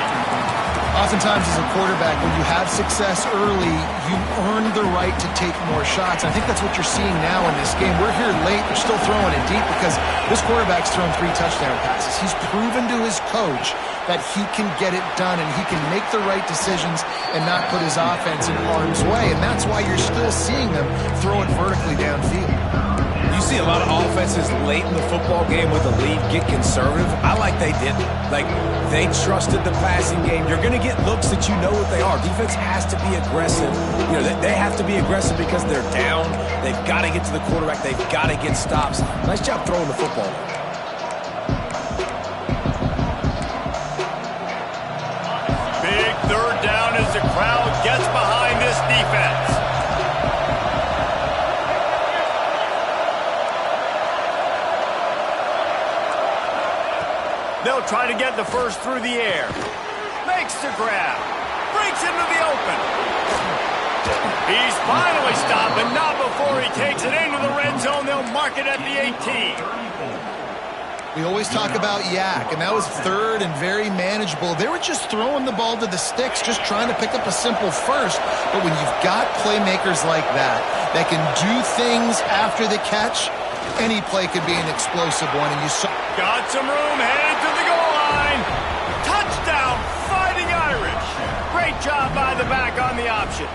Oftentimes as a quarterback, when you have success early, you earn the right to take more shots. I think that's what you're seeing now in this game. We're here late. They're still throwing it deep because this quarterback's thrown 3 touchdown passes. He's proven to his coach that he can get it done and he can make the right decisions and not put his offense in harm's way. And that's why you're still seeing them throw it vertically downfield. You see a lot of offenses late in the football game with the lead get conservative. I like they didn't. Like, they trusted the passing game. You're going to get looks that you know what they are. Defense has to be aggressive. You know, they have to be aggressive because they're down. They've got to get to the quarterback. They've got to get stops. Nice job throwing the football. Big 3rd down as the crowd gets behind this defense. They'll try to get the 1st through the air. Makes the grab. Breaks into the open. He's finally stopped, but not before he takes it into the red zone. They'll mark it at the 18. We always talk about Yak, and that was 3rd and very manageable. They were just throwing the ball to the sticks, just trying to pick up a simple 1st. But when you've got playmakers like that can do things after the catch, any play could be an explosive one. And you saw. Got some room, headed to the goal line. Touchdown, Fighting Irish. Great job by the back on the option.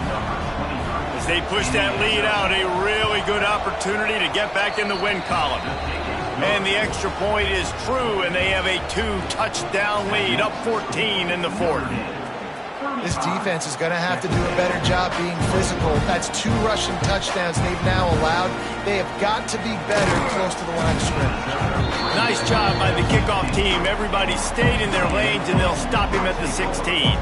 As they push that lead out, a really good opportunity to get back in the win column. And the extra point is true, and they have a 2-touchdown lead, up 14 in the 4th. This defense is going to have to do a better job being physical. That's 2 rushing touchdowns they've now allowed. They have got to be better close to the line of scrimmage. Nice job by the kickoff team. Everybody stayed in their lanes, and they'll stop him at the 16.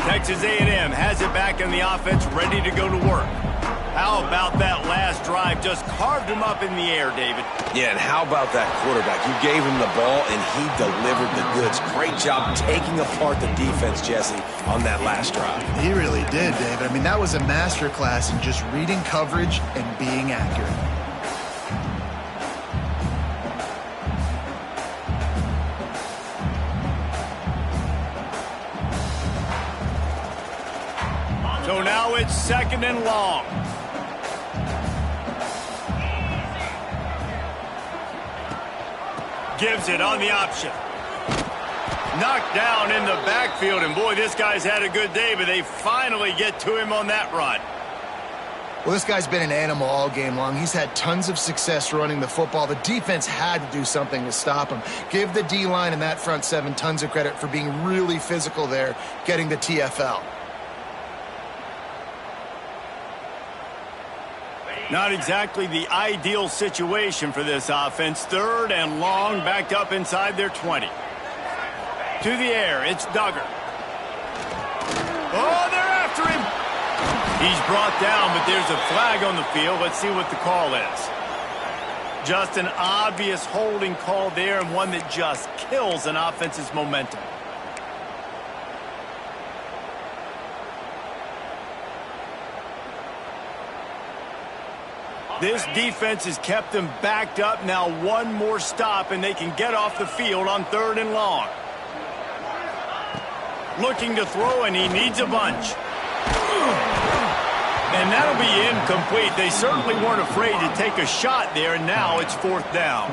Texas A&M has it back in the offense, ready to go to work. How about that last drive? Just carved him up in the air, David. Yeah, and how about that quarterback? You gave him the ball, and he delivered the goods. Great job taking apart the defense, Jesse, on that last drive. He really did, David. I mean, that was a masterclass in just reading coverage and being accurate. So now it's 2nd and long. Gives it on the option. Knocked down in the backfield, and boy, this guy's had a good day, but they finally get to him on that run. Well, this guy's been an animal all game long. He's had tons of success running the football. The defense had to do something to stop him. Give the D-line and that front seven tons of credit for being really physical there, getting the TFL. Not exactly the ideal situation for this offense. 3rd and long, backed up inside their 20. To the air, it's Duggar. Oh, they're after him. He's brought down, but there's a flag on the field. Let's see what the call is. Just an obvious holding call there, and one that just kills an offense's momentum. This defense has kept them backed up. Now one more stop, and they can get off the field on 3rd and long. Looking to throw, and he needs a bunch. And that'll be incomplete. They certainly weren't afraid to take a shot there, and now it's 4th down.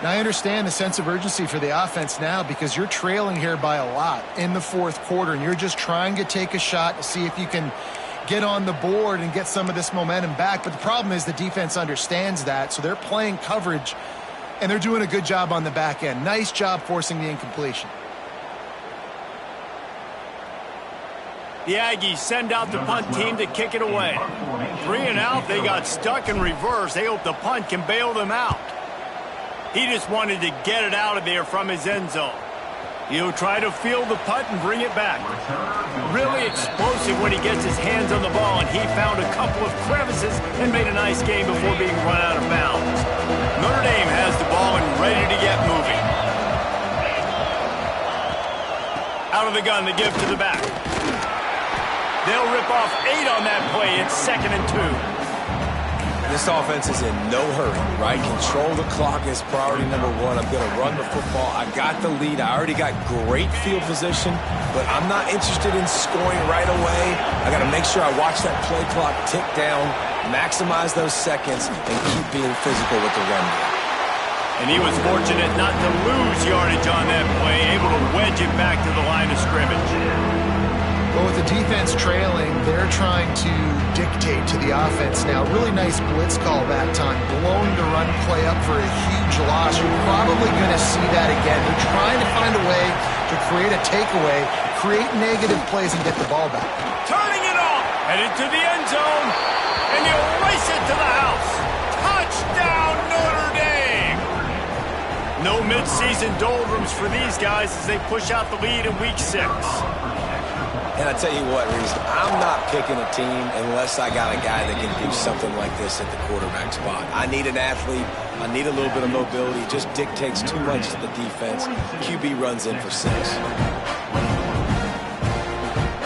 Now, I understand the sense of urgency for the offense now because you're trailing here by a lot in the 4th quarter, and you're just trying to take a shot to see if you can get on the board and get some of this momentum back. But the problem is the defense understands that, so they're playing coverage, and they're doing a good job on the back end. Nice job forcing the incompletion. The Aggies send out the punt team to kick it away. 3 and out, they got stuck in reverse. They hope the punt can bail them out. He just wanted to get it out of there from his end zone. He'll try to field the punt and bring it back. Really explosive when he gets his hands on the ball, and he found a couple of crevices and made a nice game before being run out of bounds. Notre Dame has the ball and ready to get moving. Out of the gun, they give to the back. They'll rip off 8 on that play. It's 2nd and 2. This offense is in no hurry, right? Control the clock is priority number 1. I'm going to run the football. I got the lead. I already got great field position, but I'm not interested in scoring right away. I got to make sure I watch that play clock tick down, maximize those seconds, and keep being physical with the run game. And he was fortunate not to lose yardage on that play, able to wedge it back to the line of scrimmage. Well, with the defense trailing, they're trying to dictate to the offense now. Really nice blitz call that time. Blowing the run play up for a huge loss. You're probably going to see that again. They're trying to find a way to create a takeaway, create negative plays, and get the ball back. Turning it off, headed to the end zone, and he'll race it to the house. Touchdown, Notre Dame! No midseason doldrums for these guys as they push out the lead in Week 6. And I tell you what, Reese, I'm not picking a team unless I got a guy that can do something like this at the quarterback spot. I need an athlete. I need a little bit of mobility. It just dictates too much to the defense. QB runs in for 6.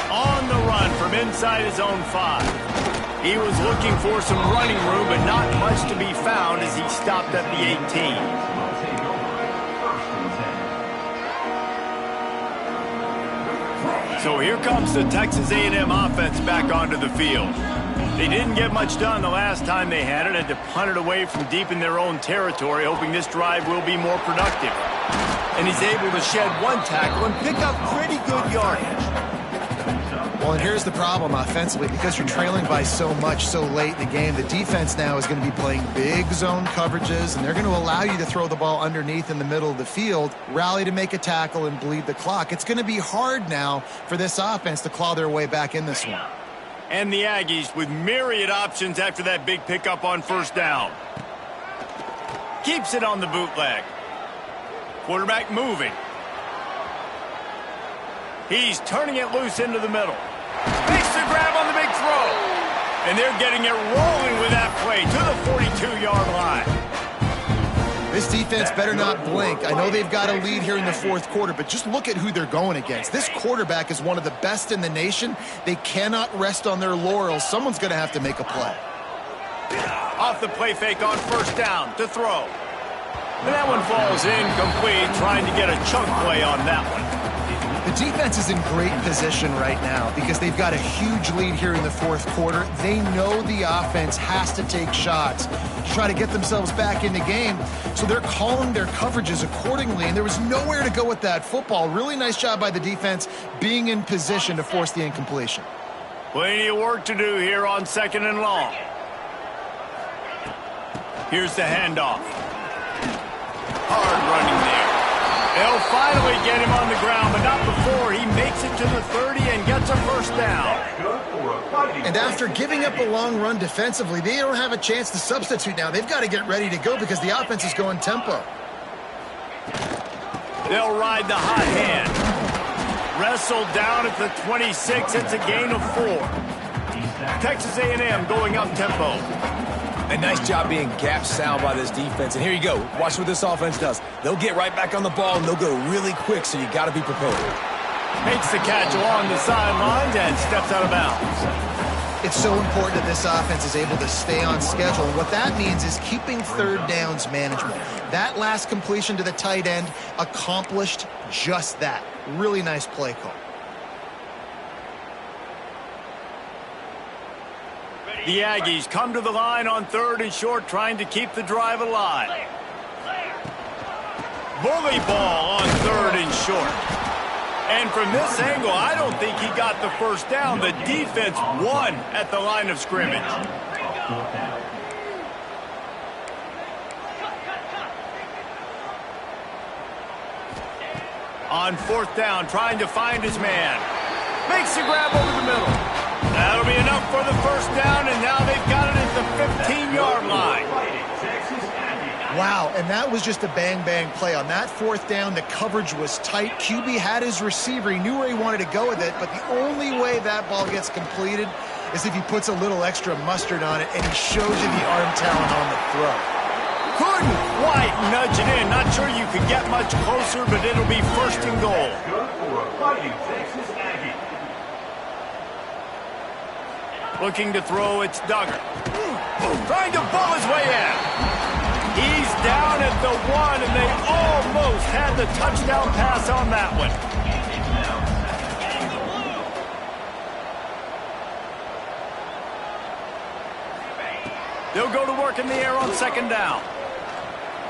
On the run from inside his own 5. He was looking for some running room, but not much to be found as he stopped at the 18. So here comes the Texas A&M offense back onto the field. They didn't get much done the last time they had it. Had to punt it away from deep in their own territory, hoping this drive will be more productive. And he's able to shed 1 tackle and pick up pretty good yardage. Well, and here's the problem offensively. Because you're trailing by so much so late in the game, the defense now is going to be playing big zone coverages, and they're going to allow you to throw the ball underneath in the middle of the field, rally to make a tackle, and bleed the clock. It's going to be hard now for this offense to claw their way back in this one. And the Aggies with myriad options after that big pickup on 1st down. Keeps it on the bootleg. Quarterback moving. He's turning it loose into the middle. Makes the grab on the big throw. And they're getting it rolling with that play to the 42-yard line. This defense better not blink. I know they've got a lead here in the 4th quarter, but just look at who they're going against. This quarterback is one of the best in the nation. They cannot rest on their laurels. Someone's going to have to make a play. Off the play fake on 1st down to throw. And that one falls incomplete, trying to get a chunk play on that one. The defense is in great position right now because they've got a huge lead here in the fourth quarter. They know the offense has to take shots to try to get themselves back in the game, so they're calling their coverages accordingly, and there was nowhere to go with that football. Really nice job by the defense being in position to force the incompletion. Plenty of work to do here on 2nd and long. Here's the handoff. Hard running there. They'll finally get him on the ground, but not before he makes it to the 30 and gets a first down. And after giving up a long run defensively, they don't have a chance to substitute now. They've got to get ready to go because the offense is going tempo. They'll ride the hot hand. Wrestled down at the 26. It's a gain of 4. Texas A&M going up tempo. A nice job being gap sound by this defense. And here you go. Watch what this offense does. They'll get right back on the ball, and they'll go really quick, so you got to be prepared. Makes the catch along the sidelines and steps out of bounds. It's so important that this offense is able to stay on schedule. And what that means is keeping third downs management. That last completion to the tight end accomplished just that. Really nice play call. The Aggies come to the line on 3rd and short, trying to keep the drive alive. Bully ball on 3rd and short. And from this angle, I don't think he got the first down. The defense won at the line of scrimmage. On 4th down, trying to find his man. Makes the grab over the middle. That'll be enough for the first down, and now they've got it at the 15-yard line. Wow, and that was just a bang-bang play. On that 4th down, the coverage was tight. QB had his receiver. He knew where he wanted to go with it, but the only way that ball gets completed is if he puts a little extra mustard on it, and he shows you the arm talent on the throw. Couldn't quite nudge it in. Not sure you could get much closer, but it'll be 1st and goal. Looking to throw, it's Duggar. Trying to pull his way in. He's down at the 1, and they almost had the touchdown pass on that one. They'll go to work in the air on 2nd down.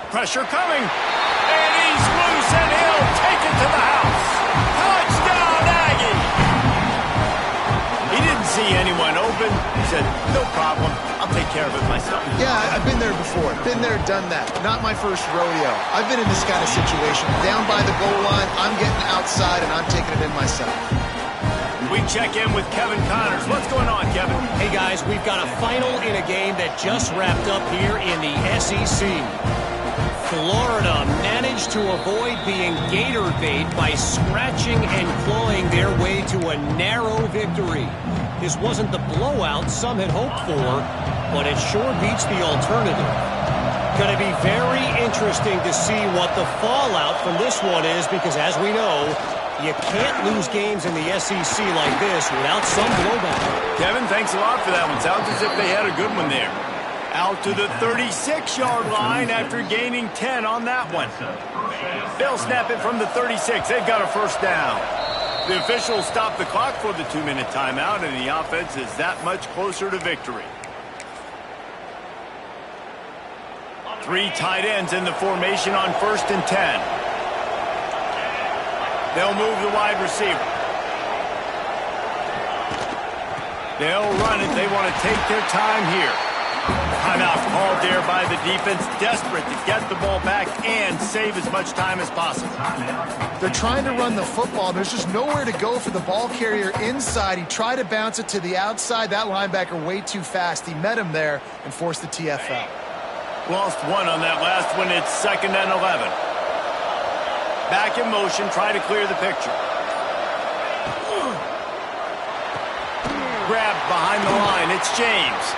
Pressure coming. And he's loose, and he'll take it to the house. Touchdown, Aggie! He didn't see anyone open. He said, no problem. I'll take care of it myself. Yeah, I've been there before. Been there, done that. Not my first rodeo. I've been in this kind of situation. Down by the goal line, I'm getting outside, and I'm taking it in myself. We check in with Kevin Connors. What's going on, Kevin? Hey, guys, we've got a final in a game that just wrapped up here in the SEC. Florida managed to avoid being gator bait by scratching and clawing their way to a narrow victory. This wasn't the blowout some had hoped for, but it sure beats the alternative. Going to be very interesting to see what the fallout from this one is, because as we know, you can't lose games in the SEC like this without some blowback. Kevin, thanks a lot for that one. Sounds as if they had a good one there. Out to the 36-yard line after gaining 10 on that one. They'll snap it from the 36. They've got a first down. The officials stop the clock for the 2-minute timeout, and the offense is that much closer to victory. 3 tight ends in the formation on 1st and 10. They'll move the wide receiver. They'll run it. They want to take their time here. Timeout called there by the defense, desperate to get the ball back and save as much time as possible. They're trying to run the football. There's just nowhere to go for the ball carrier inside. He tried to bounce it to the outside. That linebacker way too fast. He met him there and forced the TFL. Lost 1 on that last one. It's 2nd and 11. Back in motion, try to clear the picture. Grabbed behind the line. It's James.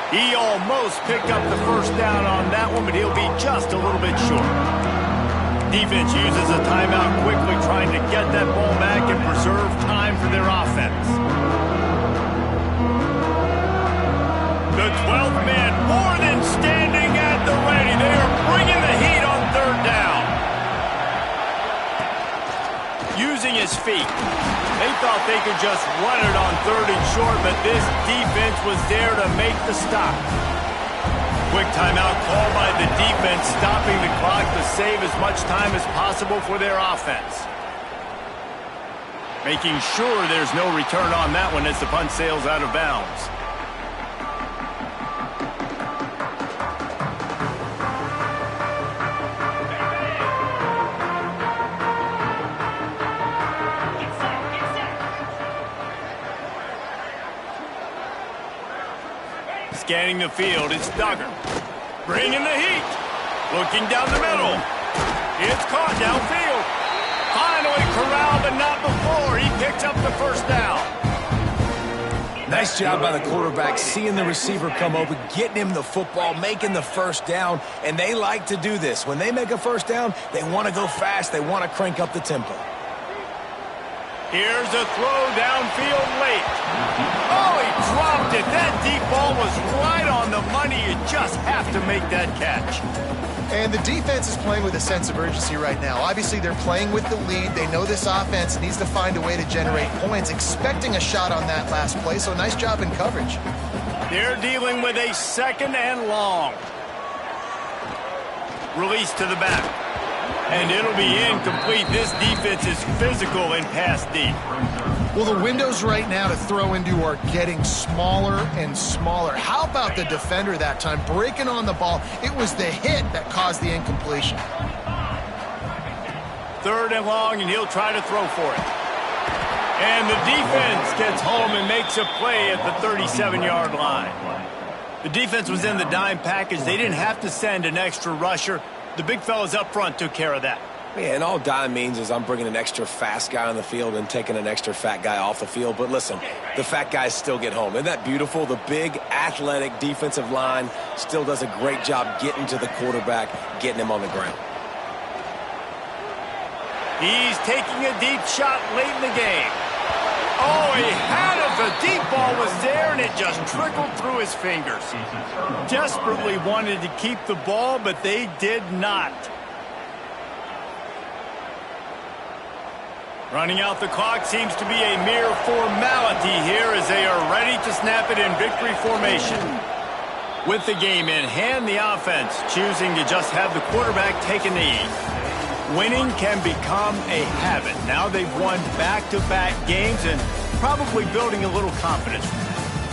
He almost picked up the first down on that one, but he'll be just a little bit short. Defense uses a timeout quickly, trying to get that ball back and preserve time for their offense. The 12th man more than standing at the ready. They are bringing the heat on 3rd down. Using his feet. They thought they could just run it on 3rd and short, but this defense was there to make the stop. Quick timeout called by the defense, stopping the clock to save as much time as possible for their offense. Making sure there's no return on that one as the punt sails out of bounds. Scanning the field, it's Duggar. Bringing the heat. Looking down the middle. It's caught downfield. Finally corralled, but not before. He picks up the first down. Nice job by the quarterback, seeing the receiver come open, getting him the football, making the first down, and they like to do this. When they make a first down, they want to go fast. They want to crank up the tempo. Here's a throw downfield late. Oh, he dropped it. That deep ball was right on the money. You just have to make that catch. And the defense is playing with a sense of urgency right now. Obviously, they're playing with the lead. They know this offense needs to find a way to generate points, expecting a shot on that last play, so nice job in coverage. They're dealing with a 2nd and long. Release to the back. And it'll be incomplete. This defense is physical and pass deep. Well, the windows right now to throw into are getting smaller and smaller. How about the defender that time breaking on the ball? It was the hit that caused the incompletion. 3rd and long, and he'll try to throw for it. And the defense gets home and makes a play at the 37-yard line. The defense was in the dime package. They didn't have to send an extra rusher. The big fellas up front took care of that. Yeah, and all dime means is I'm bringing an extra fast guy on the field and taking an extra fat guy off the field. But listen, the fat guys still get home. Isn't that beautiful? The big, athletic defensive line still does a great job getting to the quarterback, getting him on the ground. He's taking a deep shot late in the game. Oh, he had it. The deep ball was there, and it just trickled through his fingers. Desperately wanted to keep the ball, but they did not. Running out the clock seems to be a mere formality here as they are ready to snap it in victory formation. With the game in hand, the offense choosing to just have the quarterback take a knee. Winning can become a habit. Now they've won back-to-back games and probably building a little confidence.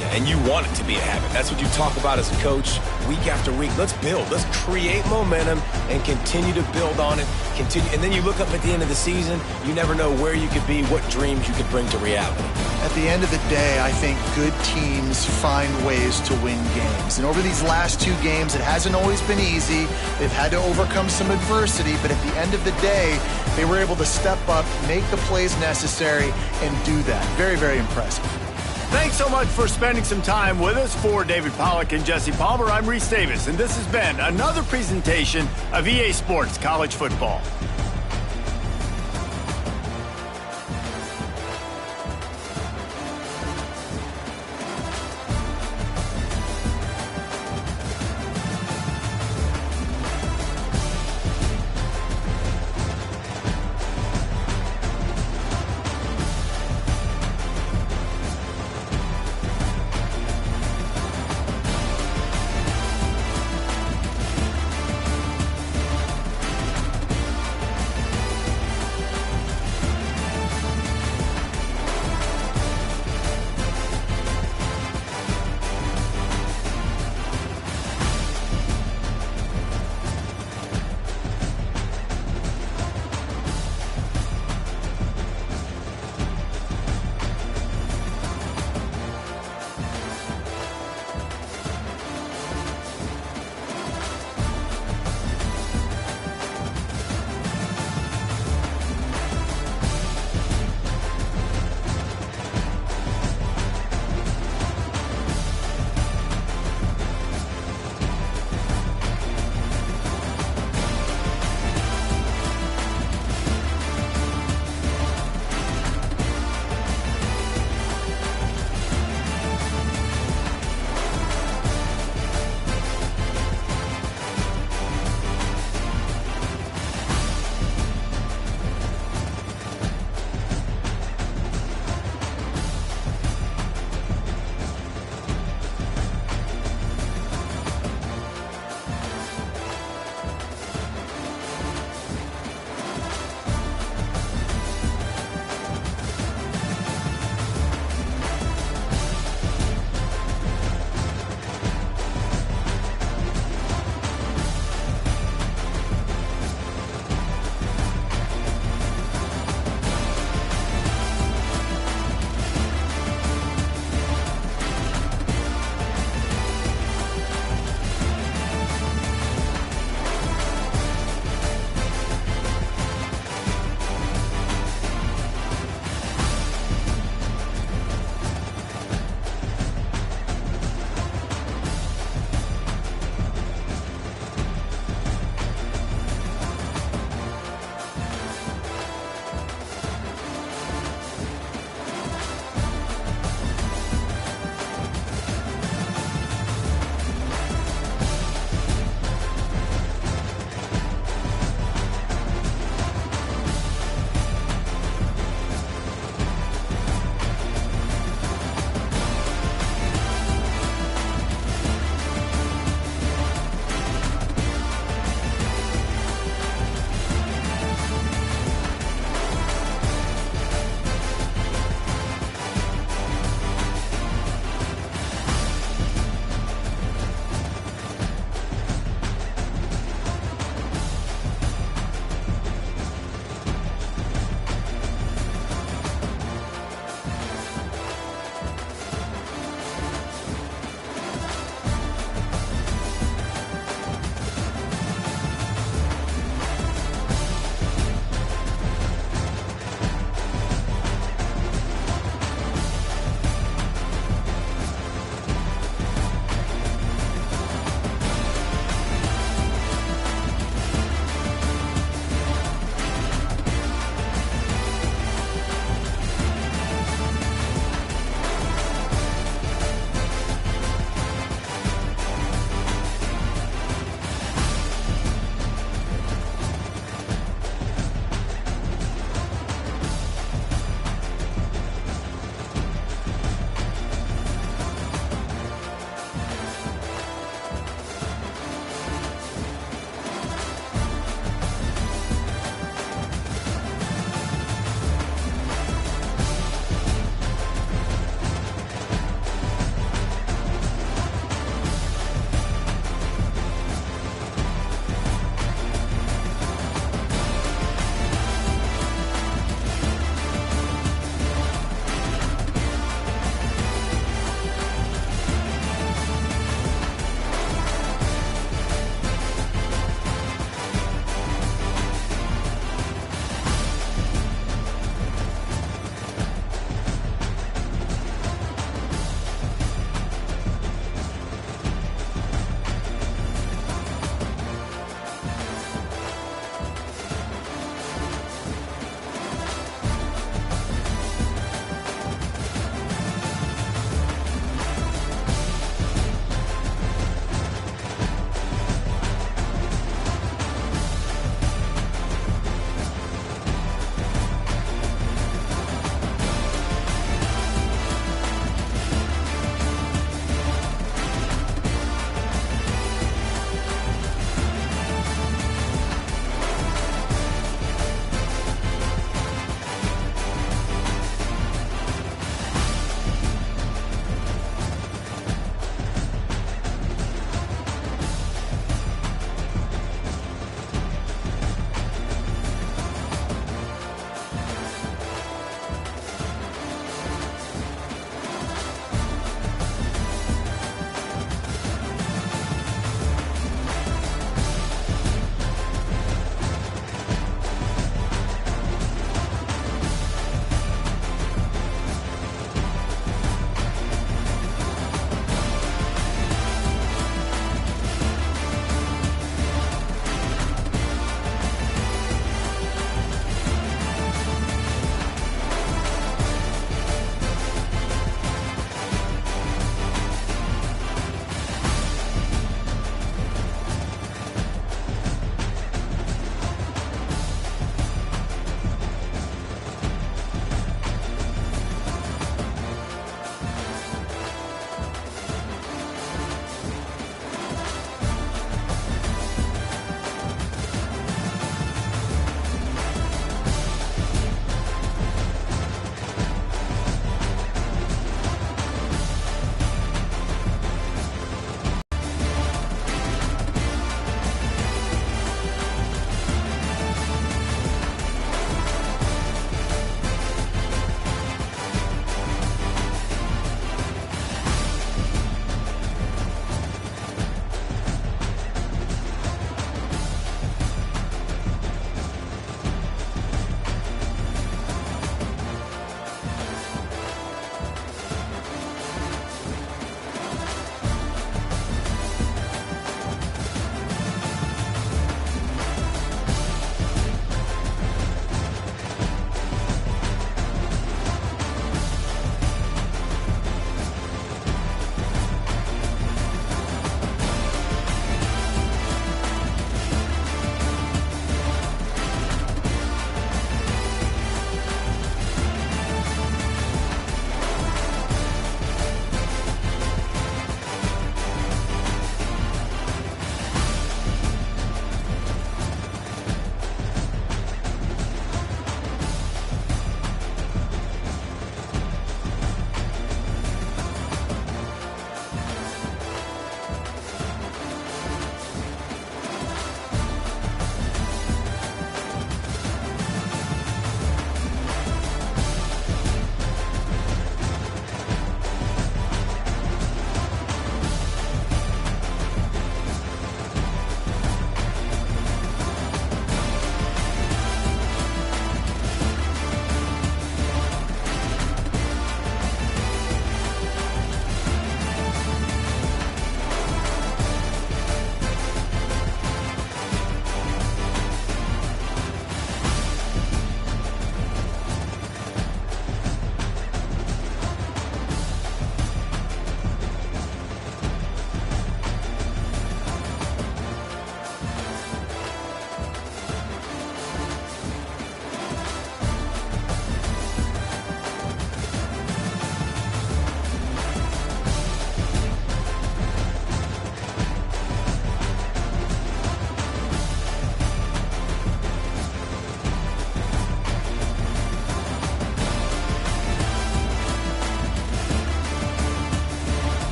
Yeah, and you want it to be a habit. That's what you talk about as a coach week after week. Let's build. Let's create momentum and continue to build on it. And then you look up at the end of the season, you never know where you could be, what dreams you could bring to reality. At the end of the day, I think good teams find ways to win games. And over these last 2 games, it hasn't always been easy. They've had to overcome some adversity, but at the end of the day, they were able to step up, make the plays necessary, and do that. Very, very impressive. Thanks so much for spending some time with us. For David Pollack and Jesse Palmer, I'm Reese Davis, and this has been another presentation of EA Sports College Football.